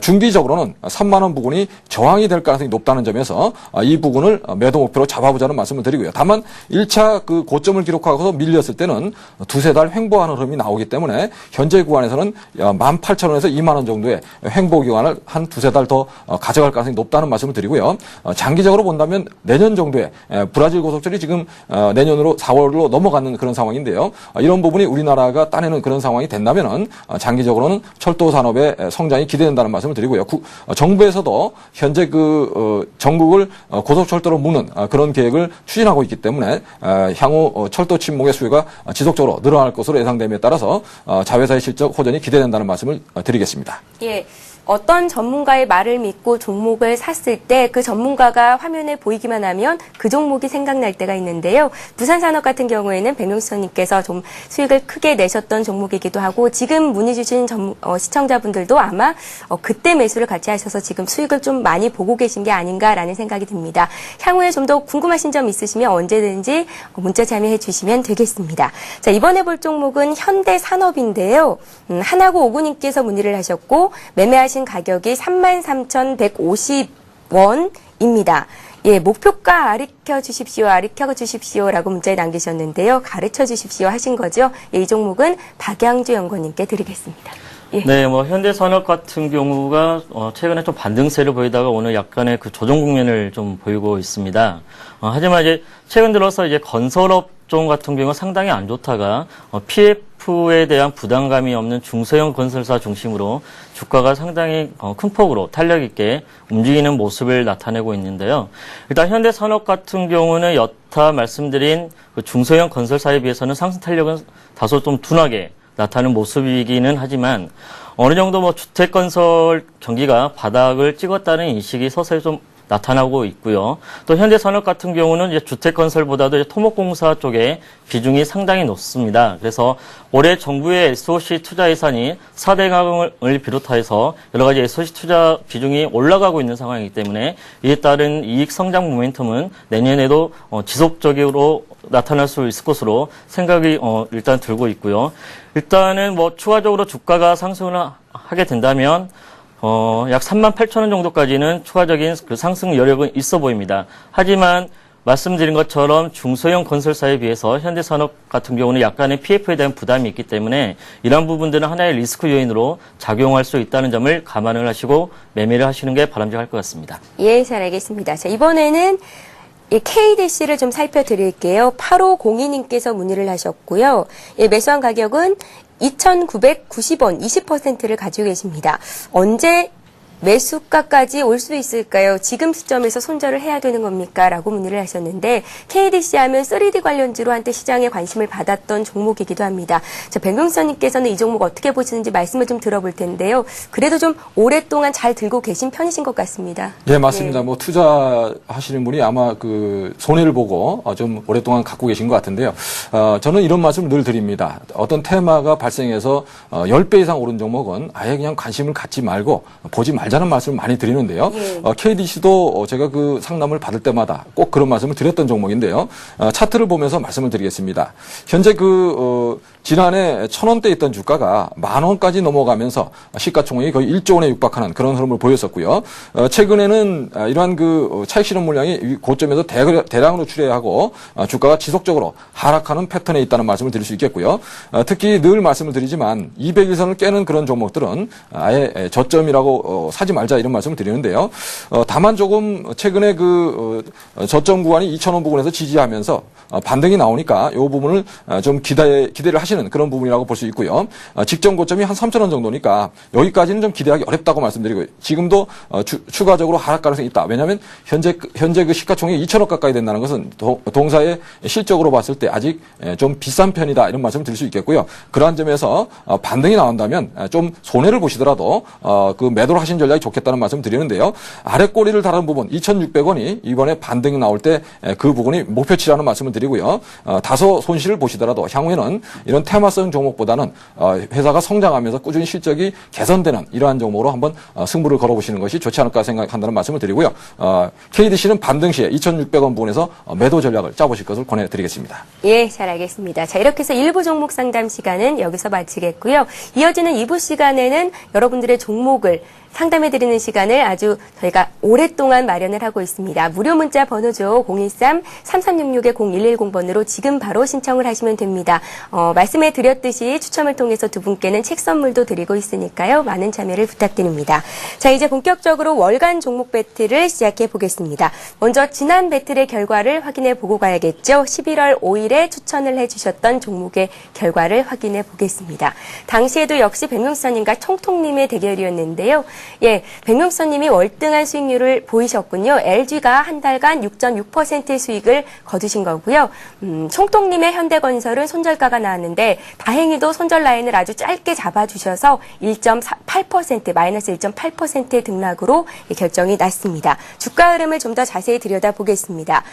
중기적으로는 3만 원 부근이 저항이 될 가능성이 높다는 점에서 이 부근을 매도 목표로 잡아보자는 말씀을 드리고요. 다만 1차 그 고점을 기록하고서 밀렸을 때는 두세 달 횡보하는 흐름이 나오기 때문에 현재 구간에서는 18,000원에서 2만 원 정도의 횡보 기간을 한 두세 달 더 가져갈 가능성이 높다는 말씀을 드리고요. 장기적으로 본다면 내년 정도에 브라질 고속철이 지금 내년으로 4월로 넘어가는 그런 상황인데요. 이런 부분이 우리나라가 따내는 그런 상황이 된다면은 장기적으로는 철도 산업의 성장이 기대된다는 말씀을 드리고요. 정부에서도 현재 전국을 고속철도로 묶는 그런 계획을 추진하고 있기 때문에 향후 철도 침목의 수요가 지속적으로 늘어날 것으로 예상됨에 따라서 자회사의 실적 호전이 기대된다는 말씀을 드리겠습니다.
예. 어떤 전문가의 말을 믿고 종목을 샀을 때 그 전문가가 화면에 보이기만 하면 그 종목이 생각날 때가 있는데요. 부산산업 같은 경우에는 백명수님께서 좀 수익을 크게 내셨던 종목이기도 하고 지금 문의 주신 시청자분들도 아마 그때 매수를 같이 하셔서 지금 수익을 좀 많이 보고 계신 게 아닌가라는 생각이 듭니다. 향후에 좀 더 궁금하신 점 있으시면 언제든지 문자 참여해 주시면 되겠습니다. 자, 이번에 볼 종목은 현대산업인데요. 한하고 오구님께서 문의를 하셨고 매매하신 가격이 33,150원입니다. 예, 목표가 가르쳐 주십시오라고 문자에 남기셨는데요. 가르쳐 주십시오 하신 거죠. 예, 이 종목은 박양주 연구원님께 드리겠습니다. 예.
네, 뭐 현대산업 같은 경우가 최근에 좀 반등세를 보이다가 오늘 약간의 그 조정 국면을 좀 보이고 있습니다. 하지만 이제 최근 들어서 이제 건설업종 같은 경우가 상당히 안 좋다가 PF에 대한 부담감이 없는 중소형 건설사 중심으로 주가가 상당히 큰 폭으로 탄력 있게 움직이는 모습을 나타내고 있는데요. 일단 현대산업 같은 경우는 여타 말씀드린 그 중소형 건설사에 비해서는 상승 탄력은 다소 좀 둔하게 나타나는 모습이기는 하지만 어느 정도 뭐 주택 건설 경기가 바닥을 찍었다는 인식이 서서히 좀 나타나고 있고요. 또 현대산업 같은 경우는 이제 주택 건설보다도 이제 토목공사 쪽에 비중이 상당히 높습니다. 그래서 올해 정부의 SOC 투자 예산이 4대 강을 비롯해서 여러 가지 SOC 투자 비중이 올라가고 있는 상황이기 때문에 이에 따른 이익 성장 모멘텀은 내년에도 지속적으로 나타날 수 있을 것으로 생각이 일단 들고 있고요. 일단은 뭐 추가적으로 주가가 상승을 하게 된다면 약 38,000원 정도까지는 추가적인 그 상승 여력은 있어 보입니다. 하지만 말씀드린 것처럼 중소형 건설사에 비해서 현대산업 같은 경우는 약간의 PF에 대한 부담이 있기 때문에 이러한 부분들은 하나의 리스크 요인으로 작용할 수 있다는 점을 감안을 하시고 매매를 하시는 게 바람직할 것 같습니다.
예, 잘 알겠습니다. 자, 이번에는 KDC를 좀 살펴드릴게요. 8502님께서 문의를 하셨고요. 예, 매수한 가격은 2,990원, 20%를 가지고 계십니다. 언제 매수가까지 올 수 있을까요? 지금 시점에서 손절을 해야 되는 겁니까? 라고 문의를 하셨는데 KDC 하면 3D 관련주로 한때 시장에 관심을 받았던 종목이기도 합니다. 자, 백명선님께서는 이 종목 어떻게 보시는지 말씀을 좀 들어볼 텐데요. 그래도 좀 오랫동안 잘 들고 계신 편이신 것 같습니다.
네, 맞습니다.
네.
뭐 투자하시는 분이 아마 그 손해를 보고 좀 오랫동안 갖고 계신 것 같은데요. 저는 이런 말씀을 늘 드립니다. 어떤 테마가 발생해서 10배 이상 오른 종목은 아예 그냥 관심을 갖지 말고 보지 말자는 말씀을 많이 드리는데요.
예.
KDC도 제가 그 상담을 받을 때마다 꼭 그런 말씀을 드렸던 종목인데요. 차트를 보면서 말씀을 드리겠습니다. 현재 지난해 1,000원대 있던 주가가 10,000원까지 넘어가면서 시가총액이 거의 1조 원에 육박하는 그런 흐름을 보였었고요. 최근에는 이러한 차익 실현 물량이 고점에서 대량으로 출회하고 주가가 지속적으로 하락하는 패턴에 있다는 말씀을 드릴 수 있겠고요. 특히 늘 말씀을 드리지만 200일선을 깨는 그런 종목들은 아예 저점이라고 사지 말자 이런 말씀을 드리는데요. 다만 조금 최근에 저점 구간이 2,000원 부근에서 지지하면서 반등이 나오니까 이 부분을 좀 기대를 하시는 그런 부분이라고 볼 수 있고요. 직전 고점이 한 3,000원 정도니까 여기까지는 좀 기대하기 어렵다고 말씀드리고 지금도 추가적으로 하락 가능성이 있다. 왜냐하면 현재 그 시가총액이 2,000억 가까이 된다는 것은 동사의 실적으로 봤을 때 아직 좀 비싼 편이다 이런 말씀을 드릴 수 있겠고요. 그러한 점에서 반등이 나온다면 좀 손해를 보시더라도 그 매도를 하신 전략이 좋겠다는 말씀 드리는데요. 아래 꼬리를 다룬 부분 2,600원이 이번에 반등이 나올 때 그 부분이 목표치라는 말씀을 드리고요. 다소 손실을 보시더라도 향후에는 이런 테마성 종목보다는 회사가 성장하면서 꾸준히 실적이 개선되는 이러한 종목으로 한번 승부를 걸어보시는 것이 좋지 않을까 생각한다는 말씀을 드리고요. KDC는 반등 시에 2,600원 부분에서 매도 전략을 짜보실 것을 권해드리겠습니다.
예, 잘 알겠습니다. 자, 이렇게 해서 1부 종목 상담 시간은 여기서 마치겠고요. 이어지는 2부 시간에는 여러분들의 종목을 상담해드리는 시간을 아주 저희가 오랫동안 마련을 하고 있습니다. 무료 문자 번호죠. 013-3366-0110번으로 지금 바로 신청을 하시면 됩니다. 말씀해 드렸듯이 추첨을 통해서 두 분께는 책 선물도 드리고 있으니까요. 많은 참여를 부탁드립니다. 자, 이제 본격적으로 월간 종목 배틀을 시작해 보겠습니다. 먼저 지난 배틀의 결과를 확인해 보고 가야겠죠. 11월 5일에 추천을 해주셨던 종목의 결과를 확인해 보겠습니다. 당시에도 역시 백명수사님과 총통님의 대결이었는데요. 예, 백명수사님이 월등한 수익률을 보이셨군요. LG가 한 달간 6.6%의 수익을 거두신 거고요. 총통님의 현대건설은 손절가가 나왔는데 다행히도 손절 라인을 아주 짧게 잡아주셔서 1.8%, 마이너스 1.8%의 등락으로 결정이 났습니다. 주가 흐름을 좀 더 자세히 들여다보겠습니다.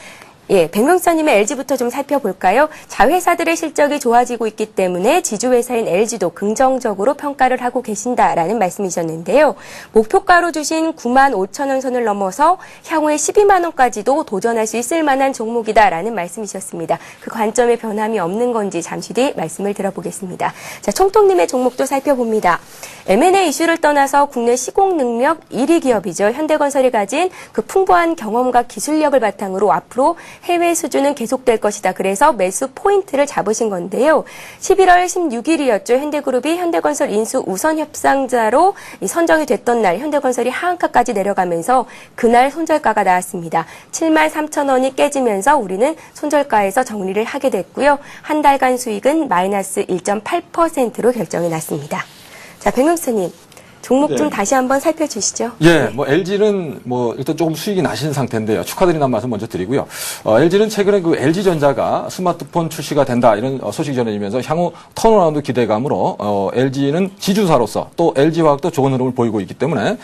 예, 백명수사님의 LG부터 좀 살펴볼까요? 자회사들의 실적이 좋아지고 있기 때문에 지주회사인 LG도 긍정적으로 평가를 하고 계신다라는 말씀이셨는데요. 목표가로 주신 95,000원 선을 넘어서 향후에 12만 원까지도 도전할 수 있을 만한 종목이다라는 말씀이셨습니다. 그 관점에 변함이 없는 건지 잠시 뒤 말씀을 들어보겠습니다. 자, 총통님의 종목도 살펴봅니다. M&A 이슈를 떠나서 국내 시공 능력 1위 기업이죠. 현대건설이 가진 그 풍부한 경험과 기술력을 바탕으로 앞으로 해외 수주는 계속될 것이다. 그래서 매수 포인트를 잡으신 건데요. 11월 16일이었죠. 현대그룹이 현대건설 인수 우선 협상자로 선정이 됐던 날 현대건설이 하한가까지 내려가면서 그날 손절가가 나왔습니다. 73,000원이 깨지면서 우리는 손절가에서 정리를 하게 됐고요. 한 달간 수익은 마이너스 1.8%로 결정이 났습니다. 자, 백명수님. 종목 좀 다시 한번 살펴주시죠.
예, 뭐 LG는 뭐 일단 조금 수익이 나신 상태인데요. 축하드린다는 말씀 먼저 드리고요. LG는 최근에 그 LG전자가 스마트폰 출시가 된다 이런 소식이 전해지면서 향후 턴어라운드 기대감으로 LG는 지주사로서 또 LG화학도 좋은 흐름을 보이고 있기 때문에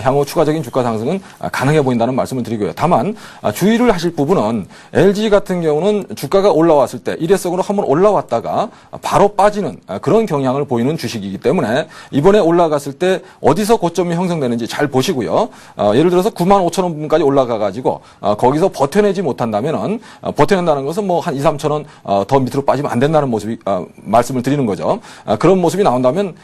향후 추가적인 주가 상승은 가능해 보인다는 말씀을 드리고요. 다만 주의를 하실 부분은 LG 같은 경우는 주가가 올라왔을 때 일회성으로 한번 올라왔다가 바로 빠지는 그런 경향을 보이는 주식이기 때문에 이번에 올라갔을 때 어디서 고점이 형성되는지 잘 보시고요. 예를 들어서 95,000원 부분까지 올라가가지고 거기서 버텨내지 못한다면은 버텨낸다는 것은 뭐 한 2, 3,000원 더 밑으로 빠지면 안 된다는 모습이 말씀을 드리는 거죠. 그런 모습이 나온다면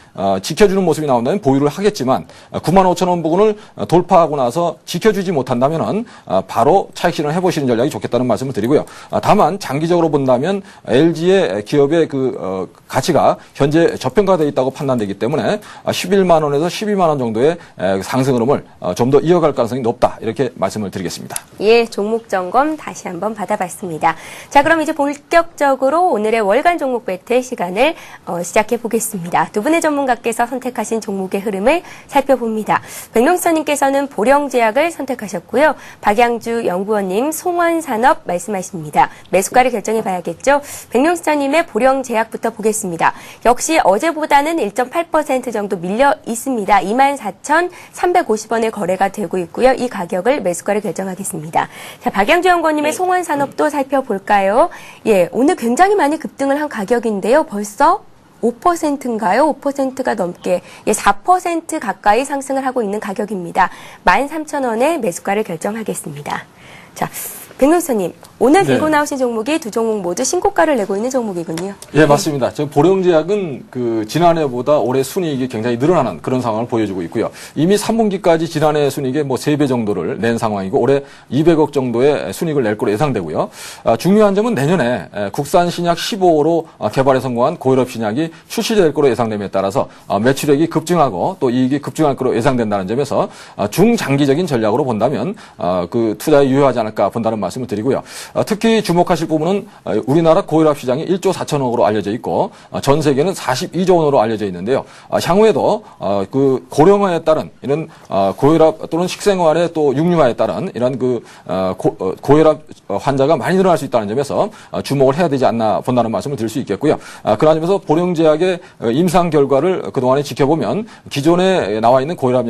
지켜주는 모습이 나온다면 보유를 하겠지만 95,000원 부분을 돌파하고 나서 지켜주지 못한다면은 바로 차익 실현을 해보시는 전략이 좋겠다는 말씀을 드리고요. 다만 장기적으로 본다면 LG의 기업의 그 가치가 현재 저평가되어 있다고 판단되기 때문에 11만 원에서 12만 원 정도의 상승 흐름을 좀 더 이어갈 가능성이 높다. 이렇게 말씀을 드리겠습니다.
예, 종목 점검 다시 한번 받아봤습니다. 자, 그럼 이제 본격적으로 오늘의 월간 종목 배틀 시간을 시작해 보겠습니다. 두 분의 전문가께서 선택하신 종목의 흐름을 살펴봅니다. 백명수님께서는 보령제약을 선택하셨고요. 박양주 연구원님, 송원산업 말씀하십니다. 매수가를 결정해 봐야겠죠. 백명수님의 보령제약부터 보겠습니다. 역시 어제보다는 1.8% 정도 밀려 있습니다. 24,350원에 거래가 되고 있고요. 이 가격을 매수가를 결정하겠습니다. 자, 박양주 연구원님의 송원산업도 살펴볼까요? 예, 오늘 굉장히 많이 급등을 한 가격인데요. 벌써 5%인가요? 5%가 넘게 4% 가까이 상승을 하고 있는 가격입니다. 13,000원에 매수가를 결정하겠습니다. 자, 백명수님, 오늘 들고 나오신 종목이 두 종목 모두 신고가를 내고 있는 종목이군요.
예, 맞습니다. 지금 보령제약은 그 지난해보다 올해 순이익이 굉장히 늘어나는 그런 상황을 보여주고 있고요. 이미 3분기까지 지난해 순이익의 뭐 3배 정도를 낸 상황이고 올해 200억 정도의 순이익을 낼 것으로 예상되고요. 중요한 점은 내년에 국산 신약 15호로 개발에 성공한 고혈압 신약이 출시될 것으로 예상됨에 따라서 매출액이 급증하고 또 이익이 급증할 것으로 예상된다는 점에서 중장기적인 전략으로 본다면 그 투자에 유효하지 않을까 본다는 말씀을 드리고요. 특히 주목하실 부분은 우리나라 고혈압 시장이 1조 4천억으로 알려져 있고 전 세계는 42조 원으로 알려져 있는데요. 향후에도 그 고령화에 따른 이런 고혈압 또는 식생활의 또 육류화에 따른 이런 그 고혈압 환자가 많이 늘어날 수 있다는 점에서 주목을 해야 되지 않나 본다는 말씀을 드릴 수 있겠고요. 그런 점에서 보령제약의 임상 결과를 그동안에 지켜보면 기존에 나와 있는 고혈압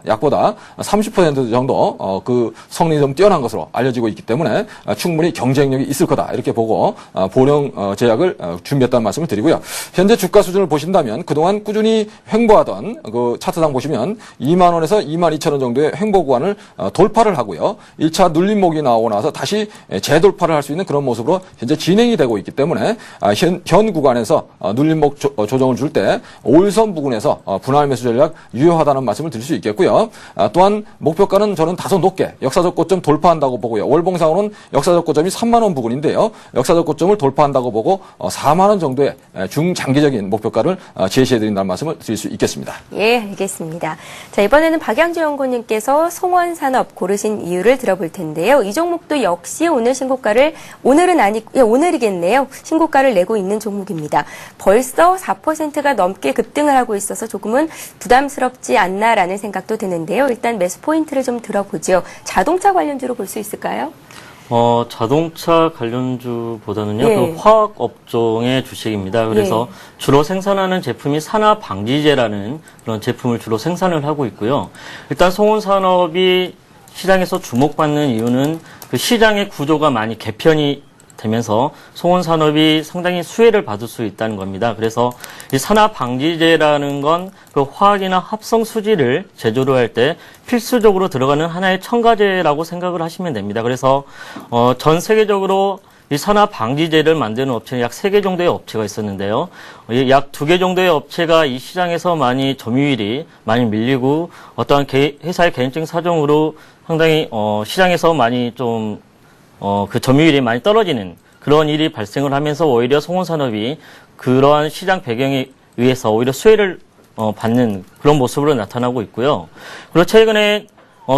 약보다 30% 정도 그 성능이 좀 뛰어난 것으로 알려지고 있기 때문에 충분히 경쟁력이 있을 거다 이렇게 보고 보령제약을 준비했다는 말씀을 드리고요. 현재 주가 수준을 보신다면 그동안 꾸준히 횡보하던 그 차트상 보시면 2만 원에서 2만 2천 원 정도의 횡보 구간을 돌파를 하고요. 1차 눌림목이 나오고 나서 다시 재돌파를 할 수 있는 그런 모습으로 현재 진행이 되고 있기 때문에 현 구간에서 눌림목 조정을 줄 때 5일선 부근에서 분할 매수 전략 유효하다는 말씀을 드릴 수 있겠고요. 또한 목표가는 저는 다소 높게 역사적 고점 돌파한다고 보고요. 월봉상으로는 역사적 고점이 3만 원 부근인데요. 역사적 고점을 돌파한다고 보고 4만 원 정도의 중장기적인 목표가를 제시해드린다는 말씀을 드릴 수 있겠습니다.
예, 알겠습니다. 자, 이번에는 박양주 연구원님께서 송원산업 고르신 이유를 들어볼 텐데요. 이 종목도 역시 오늘 신고가를 오늘이겠네요. 신고가를 내고 있는 종목입니다. 벌써 4%가 넘게 급등을 하고 있어서 조금은 부담스럽지 않나라는 생각도 드는데요. 일단 매수 포인트를 좀 들어보죠. 자동차 관련주로 볼 수 있을까요?
자동차 관련주보다는요,
예.
그 화학 업종의 주식입니다. 그래서 주로 생산하는 제품이 산화방지제라는 그런 제품을 주로 생산을 하고 있고요. 일단 송원산업이 시장에서 주목받는 이유는 그 시장의 구조가 많이 개편이 되면서 송원산업이 상당히 수혜를 받을 수 있다는 겁니다. 그래서 이 산화방지제라는 건 그 화학이나 합성 수지를 제조를 할 때 필수적으로 들어가는 하나의 첨가제라고 생각을 하시면 됩니다. 그래서 전 세계적으로 이 산화방지제를 만드는 업체는 약 3개 정도의 업체가 있었는데요. 약 2개 정도의 업체가 이 시장에서 많이 점유율이 많이 밀리고 어떠한 회사의 개인적인 사정으로 상당히 시장에서 많이 좀 그 점유율이 많이 떨어지는 그런 일이 발생을 하면서 오히려 송원산업이 그러한 시장 배경에 의해서 오히려 수혜를 받는 그런 모습으로 나타나고 있고요. 그리고 최근에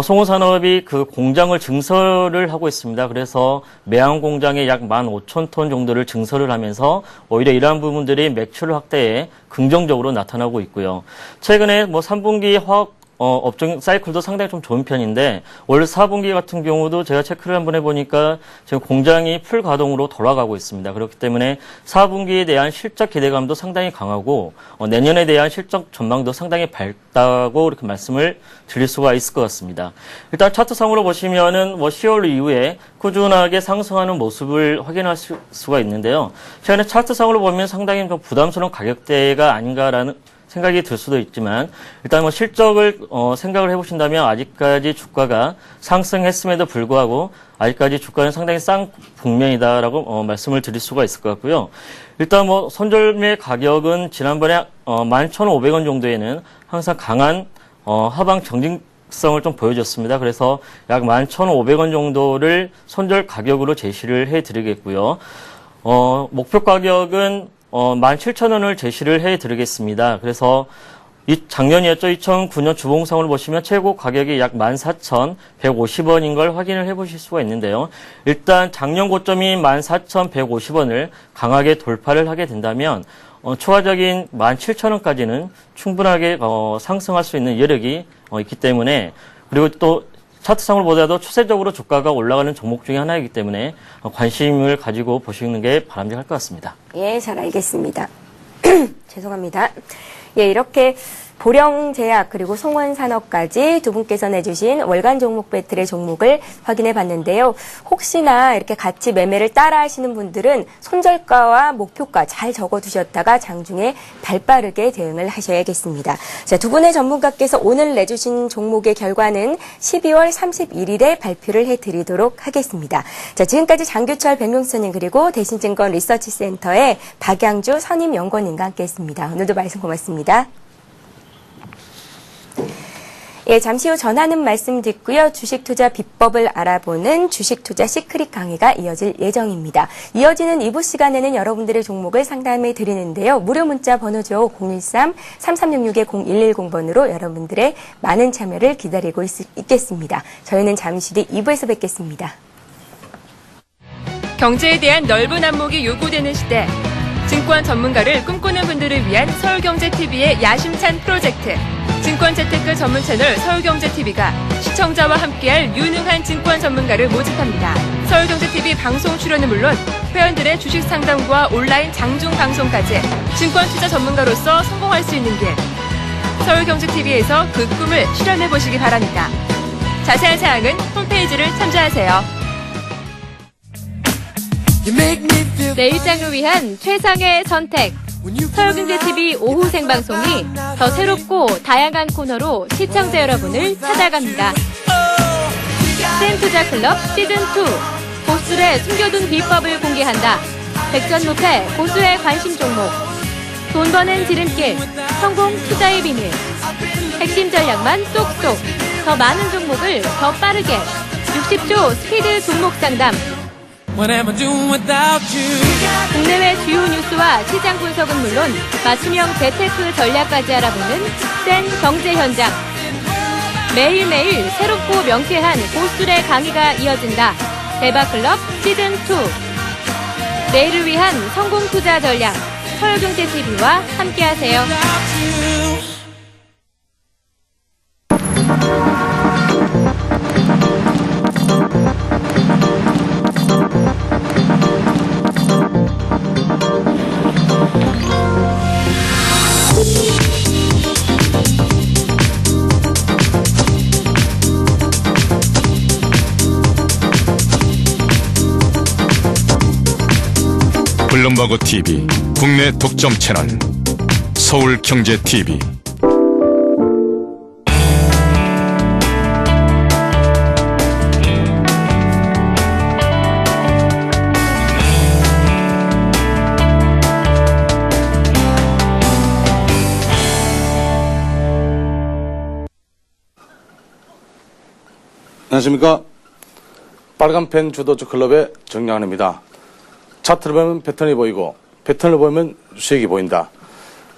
송원산업이 그 공장을 증설을 하고 있습니다. 그래서 매양 공장에 약 15,000톤 정도를 증설을 하면서 오히려 이러한 부분들이 매출 확대에 긍정적으로 나타나고 있고요. 최근에 3분기 화학 업종 사이클도 상당히 좀 좋은 편인데 올 4분기 같은 경우도 제가 체크를 한번 해보니까 지금 공장이 풀 가동으로 돌아가고 있습니다. 그렇기 때문에 4분기에 대한 실적 기대감도 상당히 강하고 내년에 대한 실적 전망도 상당히 밝다고 이렇게 말씀을 드릴 수가 있을 것 같습니다. 일단 차트상으로 보시면은 10월 이후에 꾸준하게 상승하는 모습을 확인할 수가 있는데요. 최근에 차트상으로 보면 상당히 좀 부담스러운 가격대가 아닌가라는 생각이 들 수도 있지만 일단 실적을 생각을 해보신다면 아직까지 주가가 상승했음에도 불구하고 아직까지 주가는 상당히 싼 국면이다라고 말씀을 드릴 수가 있을 것 같고요. 일단 선절매 가격은 지난번에 11,500원 정도에는 항상 강한 하방 정직성을 좀 보여줬습니다. 그래서 약 11,500원 정도를 선절 가격으로 제시를 해드리겠고요. 목표 가격은 17,000원을 제시를 해드리겠습니다. 그래서 작년이었죠. 2009년 주봉상을 보시면 최고 가격이 약 14,150원인 걸 확인을 해보실 수가 있는데요. 일단 작년 고점이 14,150원을 강하게 돌파를 하게 된다면 추가적인 17,000원까지는 충분하게 상승할 수 있는 여력이 있기 때문에 그리고 또 차트상으로 보더라도 추세적으로 주가가 올라가는 종목 중에 하나이기 때문에 관심을 가지고 보시는 게 바람직할 것 같습니다.
예, 잘 알겠습니다. 죄송합니다. 예, 이렇게 보령제약 그리고 송원산업까지 두 분께서 내주신 월간 종목 배틀의 종목을 확인해 봤는데요. 혹시나 이렇게 같이 매매를 따라 하시는 분들은 손절가와 목표가 잘 적어두셨다가 장중에 발빠르게 대응을 하셔야겠습니다. 자, 두 분의 전문가께서 오늘 내주신 종목의 결과는 12월 31일에 발표를 해드리도록 하겠습니다. 자, 지금까지 장규철 백용수님 그리고 대신증권 리서치센터의 박양주 선임연구원님과 함께했습니다. 오늘도 말씀 고맙습니다. 예, 잠시 후 전하는 말씀 듣고요. 주식 투자 비법을 알아보는 주식 투자 시크릿 강의가 이어질 예정입니다. 이어지는 2부 시간에는 여러분들의 종목을 상담해 드리는데요. 무료 문자 번호죠. 013-3366-0110번으로 여러분들의 많은 참여를 기다리고 있겠습니다. 저희는 잠시 뒤 2부에서 뵙겠습니다.
경제에 대한 넓은 안목이 요구되는 시대. 증권 전문가를 꿈꾸는 분들을 위한 서울경제TV의 야심찬 프로젝트. 증권 재테크 전문 채널 서울경제TV가 시청자와 함께할 유능한 증권 전문가를 모집합니다. 서울경제TV 방송 출연은 물론 회원들의 주식 상담과 온라인 장중 방송까지 증권 투자 전문가로서 성공할 수 있는 길. 서울경제TV에서 그 꿈을 실현해 보시기 바랍니다. 자세한 사항은 홈페이지를 참조하세요. 내 일상을 위한 최상의 선택. 서울경제TV 오후 생방송이 더 새롭고 다양한 코너로 시청자 여러분을 찾아갑니다. 스탠투자클럽 시즌2 고수들의 숨겨둔 비법을 공개한다. 백전무패 고수의 관심 종목. 돈 버는 지름길 성공 투자의 비밀. 핵심 전략만 쏙쏙. 더 많은 종목을 더 빠르게 60초 스피드 종목 상담. 국내외 주요 뉴스와 시장 분석은 물론 맞춤형 재테크 전략까지 알아보는 센 경제 현장. 매일매일 새롭고 명쾌한 고수들의 강의가 이어진다. 대박클럽 시즌2. 내일을 위한 성공 투자 전략. 서울경제TV와 함께하세요.
블룸버그 TV 국내 독점 채널 서울경제TV.
안녕하십니까. 빨간펜 주도주 클럽의 정양환입니다. 차트를 보면 패턴이 보이고 패턴을 보면 수익이 보인다.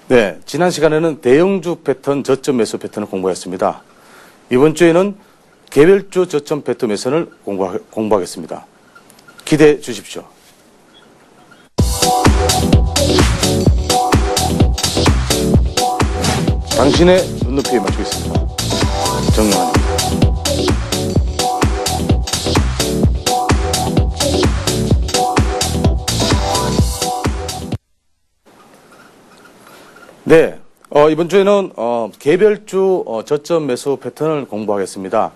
네, 지난 시간에는 대형주 패턴 저점 매수 패턴을 공부했습니다. 이번 주에는 개별주 저점 패턴 매수를 공부하겠습니다. 기대해 주십시오. 당신의 눈높이에 맞추겠습니다. 정양환입니다. 네, 이번 주에는 개별주 저점 매수 패턴을 공부하겠습니다.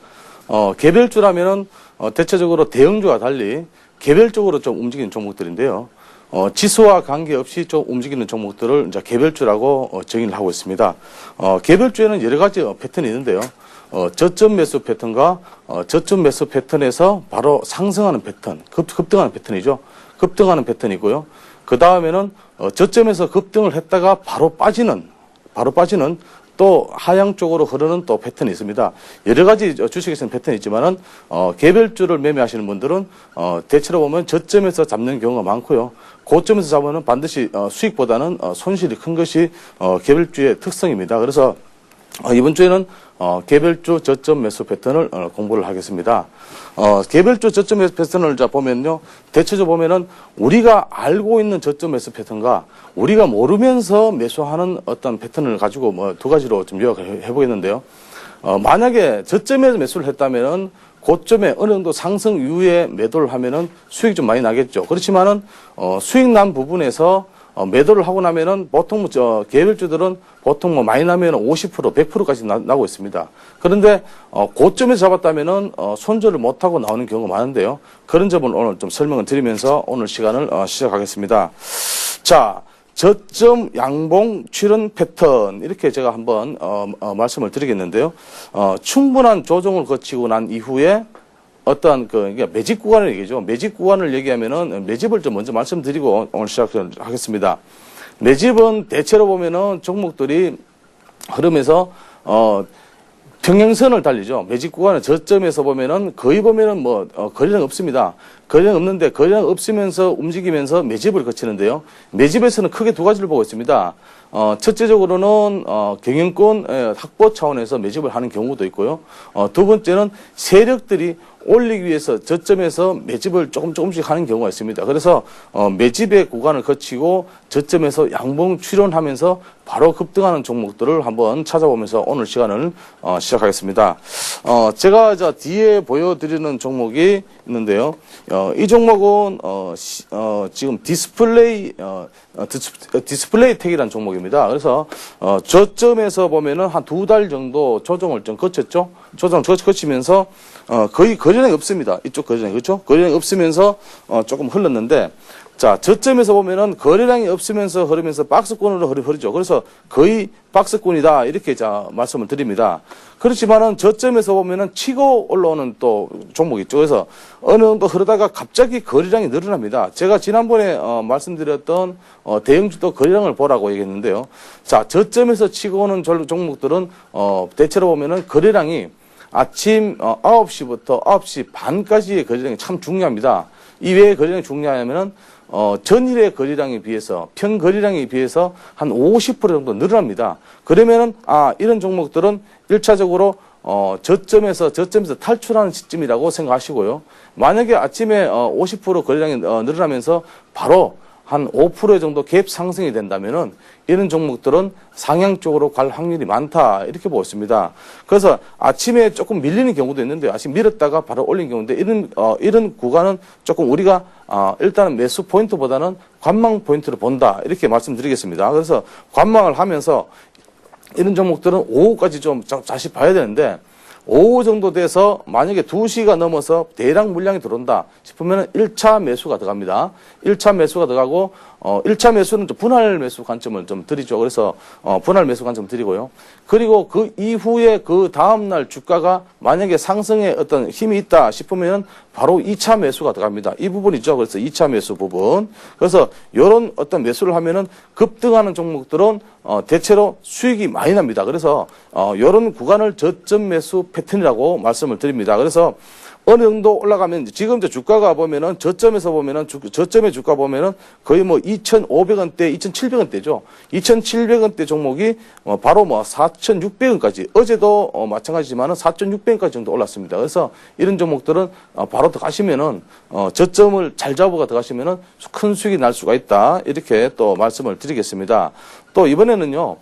개별주라면은 대체적으로 대형주와 달리 개별적으로 좀 움직이는 종목들인데요. 지수와 관계없이 좀 움직이는 종목들을 이제 개별주라고 정의를 하고 있습니다. 개별주에는 여러 가지 패턴이 있는데요. 저점 매수 패턴과 저점 매수 패턴에서 바로 상승하는 패턴, 급등하는 패턴이죠. 급등하는 패턴이고요. 그 다음에는 저점에서 급등을 했다가 바로 빠지는 또 하향 쪽으로 흐르는 또 패턴이 있습니다. 여러 가지 주식에서는 패턴이 있지만은 개별주를 매매하시는 분들은 대체로 보면 저점에서 잡는 경우가 많고요. 고점에서 잡으면 반드시 수익보다는 손실이 큰 것이 개별주의 특성입니다. 그래서 이번 주에는 개별주 저점 매수 패턴을 공부를 하겠습니다. 개별주 저점 매수 패턴을 보면요. 대체적으로 보면은 우리가 알고 있는 저점 매수 패턴과 우리가 모르면서 매수하는 어떤 패턴을 가지고 두 가지로 좀 요약을 해보겠는데요. 만약에 저점에서 매수를 했다면은 고점에 어느 정도 상승 이후에 매도를 하면은 수익이 좀 많이 나겠죠. 그렇지만은 수익 난 부분에서 매도를 하고 나면은 보통 개별주들은 보통 많이 나면은 50%, 100%까지 나고 있습니다. 그런데 고점에서 잡았다면은 손절을 못 하고 나오는 경우가 많은데요. 그런 점을 오늘 좀 설명을 드리면서 오늘 시간을 시작하겠습니다. 자, 저점 양봉 출현 패턴 이렇게 제가 한번 말씀을 드리겠는데요. 충분한 조정을 거치고 난 이후에 어떠한 그러니까 매집 구간을 얘기죠. 매집 구간을 얘기하면은 매집을 좀 먼저 말씀드리고 오늘 시작하겠습니다. 매집은 대체로 보면은 종목들이 흐름에서 평행선을 달리죠. 매집 구간은 저점에서 보면은 거의 보면은 거리량 없습니다. 거리량 없는데 거리량 없으면서 움직이면서 매집을 거치는데요. 매집에서는 크게 두 가지를 보고 있습니다. 첫째적으로는 경영권 확보 차원에서 매집을 하는 경우도 있고요. 두 번째는 세력들이 올리기 위해서 저점에서 매집을 조금씩 하는 경우가 있습니다. 그래서 매집의 구간을 거치고 저점에서 양봉 출현하면서 바로 급등하는 종목들을 한번 찾아보면서 오늘 시간을 시작하겠습니다. 제가 뒤에 보여드리는 종목이 있는데요. 이 종목은 지금 디스플레이 텍이라는 종목입니다. 그래서 저점에서 보면은 한 두 달 정도 조정을 좀 거쳤죠. 조정을 거치면서 거의 거래량이 없습니다. 이쪽 거래량이 그렇죠? 거래량이 없으면서 조금 흘렀는데 자, 저점에서 보면은 거래량이 없으면서 흐르면서 박스권으로 흐르죠. 그래서 거의 박스권이다. 이렇게 말씀을 드립니다. 그렇지만은 저점에서 보면은 치고 올라오는 또 종목이 있죠. 그래서 어느 정도 흐르다가 갑자기 거래량이 늘어납니다. 제가 지난번에 말씀드렸던 대형주도 거래량을 보라고 얘기했는데요. 자, 저점에서 치고 오는 종목들은 대체로 보면은 거래량이 아침 9시부터 9시 반까지의 거래량이 참 중요합니다. 이외에 거래량이 중요하냐면은 전일의 거래량에 비해서 평거래량에 비해서 한 50% 정도 늘어납니다. 그러면은 이런 종목들은 1차적으로 저점에서 탈출하는 시점이라고 생각하시고요. 만약에 아침에 50% 거래량이 늘어나면서 바로 한 5% 정도 갭 상승이 된다면은 이런 종목들은 상향 쪽으로 갈 확률이 많다 이렇게 보고 있습니다. 그래서 아침에 조금 밀리는 경우도 있는데 아침 밀었다가 바로 올린 경우인데 이런 구간은 조금 우리가 일단은 매수 포인트보다는 관망 포인트를 본다 이렇게 말씀드리겠습니다. 그래서 관망을 하면서 이런 종목들은 오후까지 좀 다시 봐야 되는데 오후 정도 돼서 만약에 2시가 넘어서 대량 물량이 들어온다 싶으면 1차 매수가 들어갑니다. 1차 매수가 들어가고 1차 매수는 좀 분할 매수 관점을 좀 드리죠. 그래서 분할 매수 관점 드리고요. 그리고 그 이후에 그 다음날 주가가 만약에 상승에 어떤 힘이 있다 싶으면 바로 2차 매수가 들어갑니다. 이 부분이죠. 그래서 2차 매수 부분. 그래서 이런 어떤 매수를 하면은 급등하는 종목들은 대체로 수익이 많이 납니다. 그래서 이런 구간을 저점 매수 패턴이라고 말씀을 드립니다. 그래서 어느 정도 올라가면 지금 주가가 보면은 저점에서 보면은 저점의 주가 보면은 거의 뭐 2,500원대, 2,700원대죠. 2,700원대 종목이 바로 뭐 4,600원까지 어제도 마찬가지지만은 4,600원까지 정도 올랐습니다. 그래서 이런 종목들은 바로 들어가시면은 저점을 잘 잡아가 들어가시면은 큰 수익이 날 수가 있다. 이렇게 또 말씀을 드리겠습니다. 또 이번에는요.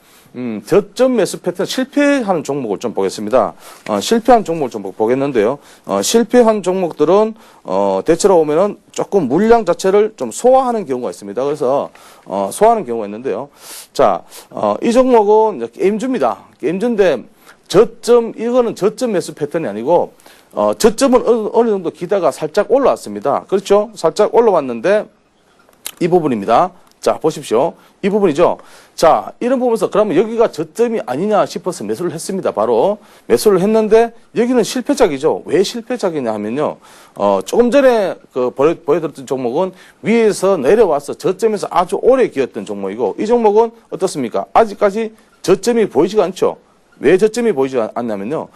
저점 매수 패턴 실패하는 종목을 좀 보겠습니다. 실패한 종목을 좀 보겠는데요. 실패한 종목들은 대체로 보면은 조금 물량 자체를 좀 소화하는 경우가 있습니다. 그래서 소화하는 경우가 있는데요. 자, 이 종목은 게임주입니다. 게임주인데 이거는 저점 매수 패턴이 아니고 저점은 어느 정도 기다가 살짝 올라왔습니다. 그렇죠? 살짝 올라왔는데 이 부분입니다. 자, 보십시오. 이 부분이죠. 자, 이런 부분에서 그러면 여기가 저점이 아니냐 싶어서 매수를 했습니다. 바로 매수를 했는데 여기는 실패작이죠. 왜 실패작이냐 하면요. 조금 전에 보여드렸던 종목은 위에서 내려와서 저점에서 아주 오래 기었던 종목이고 이 종목은 어떻습니까? 아직까지 저점이 보이지가 않죠. 왜 저점이 보이지 않냐면요.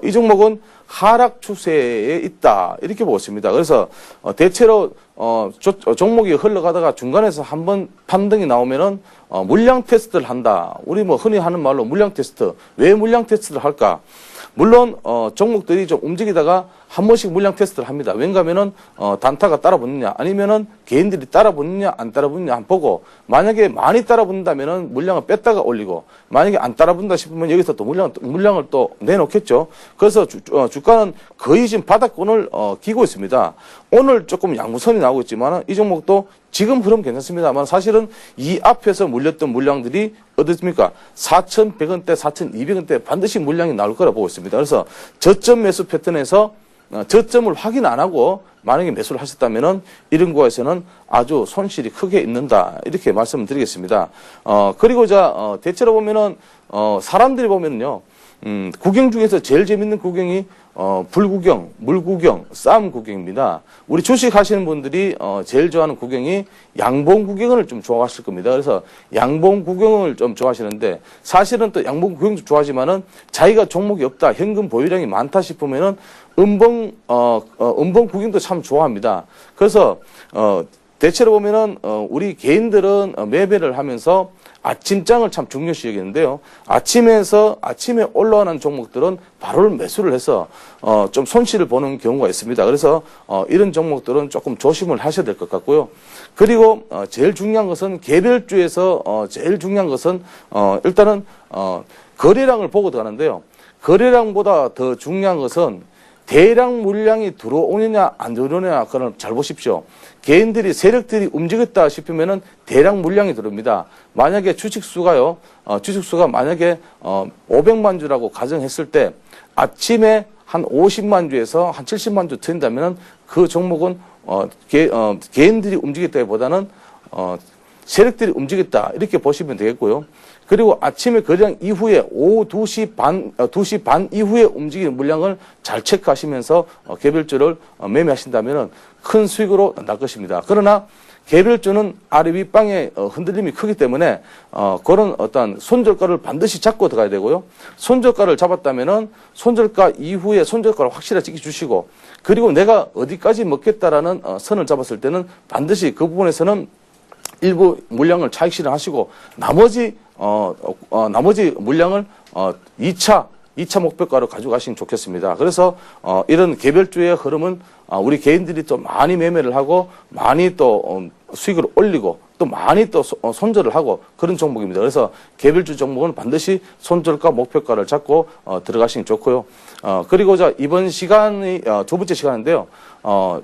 이 종목은 하락 추세에 있다. 이렇게 보고 있습니다. 그래서 대체로 종목이 흘러가다가 중간에서 한번 판등이 나오면은 물량 테스트를 한다. 우리 뭐 흔히 하는 말로 물량 테스트. 왜 물량 테스트를 할까? 물론 종목들이 좀 움직이다가 한 번씩 물량 테스트를 합니다. 왠가면은 단타가 따라붙느냐 아니면은 개인들이 따라붙느냐 안 따라붙느냐 한번 보고 만약에 많이 따라붙는다면은 물량을 뺐다가 올리고 만약에 안 따라붙는다 싶으면 여기서 또 물량을 또 내놓겠죠. 그래서 주가는 거의 지금 바닥권을 기고 있습니다. 오늘 조금 양무선이 나오고 있지만 이 종목도 지금 흐름 괜찮습니다만 사실은 이 앞에서 물렸던 물량들이 어떻습니까? 4,100원대, 4,200원대 반드시 물량이 나올 거라 보고 있습니다. 그래서 저점 매수 패턴에서 저점을 확인 안 하고 만약에 매수를 하셨다면은 이런 거에서는 아주 손실이 크게 있는다. 이렇게 말씀을 드리겠습니다. 그리고 대체로 보면은, 사람들이 보면은요, 구경 중에서 제일 재밌는 구경이 불구경, 물구경, 싸움 구경입니다. 우리 주식 하시는 분들이 제일 좋아하는 구경이 양봉 구경을 좀 좋아하실 겁니다. 그래서 양봉 구경을 좀 좋아하시는데 사실은 또 양봉 구경도 좋아하지만은 자기가 종목이 없다, 현금 보유량이 많다 싶으면은 음봉 구경도 참 좋아합니다. 그래서 대체로 보면은 우리 개인들은 매매를 하면서 아침장을 참 중요시 여기는데요. 아침에 올라오는 종목들은 바로 매수를 해서 좀 손실을 보는 경우가 있습니다. 그래서 이런 종목들은 조금 조심을 하셔야 될 것 같고요. 그리고 제일 중요한 것은 개별주에서 제일 중요한 것은 일단은 거래량을 보고 들어가는데요. 거래량보다 더 중요한 것은 대량 물량이 들어오느냐 안 들어오느냐 그걸 잘 보십시오. 개인들이 세력들이 움직였다 싶으면은 대량 물량이 들어옵니다. 만약에 주식수가 만약에 500만 주라고 가정했을 때 아침에 한 50만 주에서 한 70만 주 트인다면은 그 종목은 개인들이 움직였다기보다는 세력들이 움직였다 이렇게 보시면 되겠고요. 그리고 아침에 거래량 이후에 오후 2시 반 이후에 움직이는 물량을 잘 체크하시면서 개별주를 매매하신다면 큰 수익으로 날 것입니다. 그러나 개별주는 아래 윗방에 흔들림이 크기 때문에 그런 어떤 손절가를 반드시 잡고 들어가야 되고요. 손절가를 잡았다면은 손절가 이후에 손절가를 확실하게 지켜주시고 그리고 내가 어디까지 먹겠다라는 선을 잡았을 때는 반드시 그 부분에서는 일부 물량을 차익 실현하시고 나머지 물량을 2차 목표가로 가져가시면 좋겠습니다. 그래서 이런 개별주의 흐름은 우리 개인들이 또 많이 매매를 하고 많이 또 수익을 올리고 또 많이 또 손절을 하고 그런 종목입니다. 그래서 개별주 종목은 반드시 손절가 목표가를 잡고 들어가시면 좋고요. 그리고 이번 시간이 두 번째 시간인데요.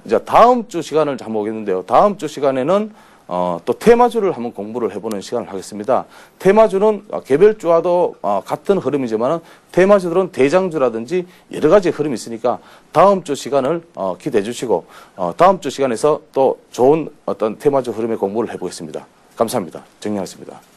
이제 다음 주 시간을 한번 보겠는데요. 다음 주 시간에는 또 테마주를 한번 공부를 해보는 시간을 하겠습니다. 테마주는 개별주와도 같은 흐름이지만 테마주들은 대장주라든지 여러 가지 흐름이 있으니까 다음 주 시간을 기대해 주시고 다음 주 시간에서 또 좋은 어떤 테마주 흐름의 공부를 해보겠습니다. 감사합니다. 정리하겠습니다.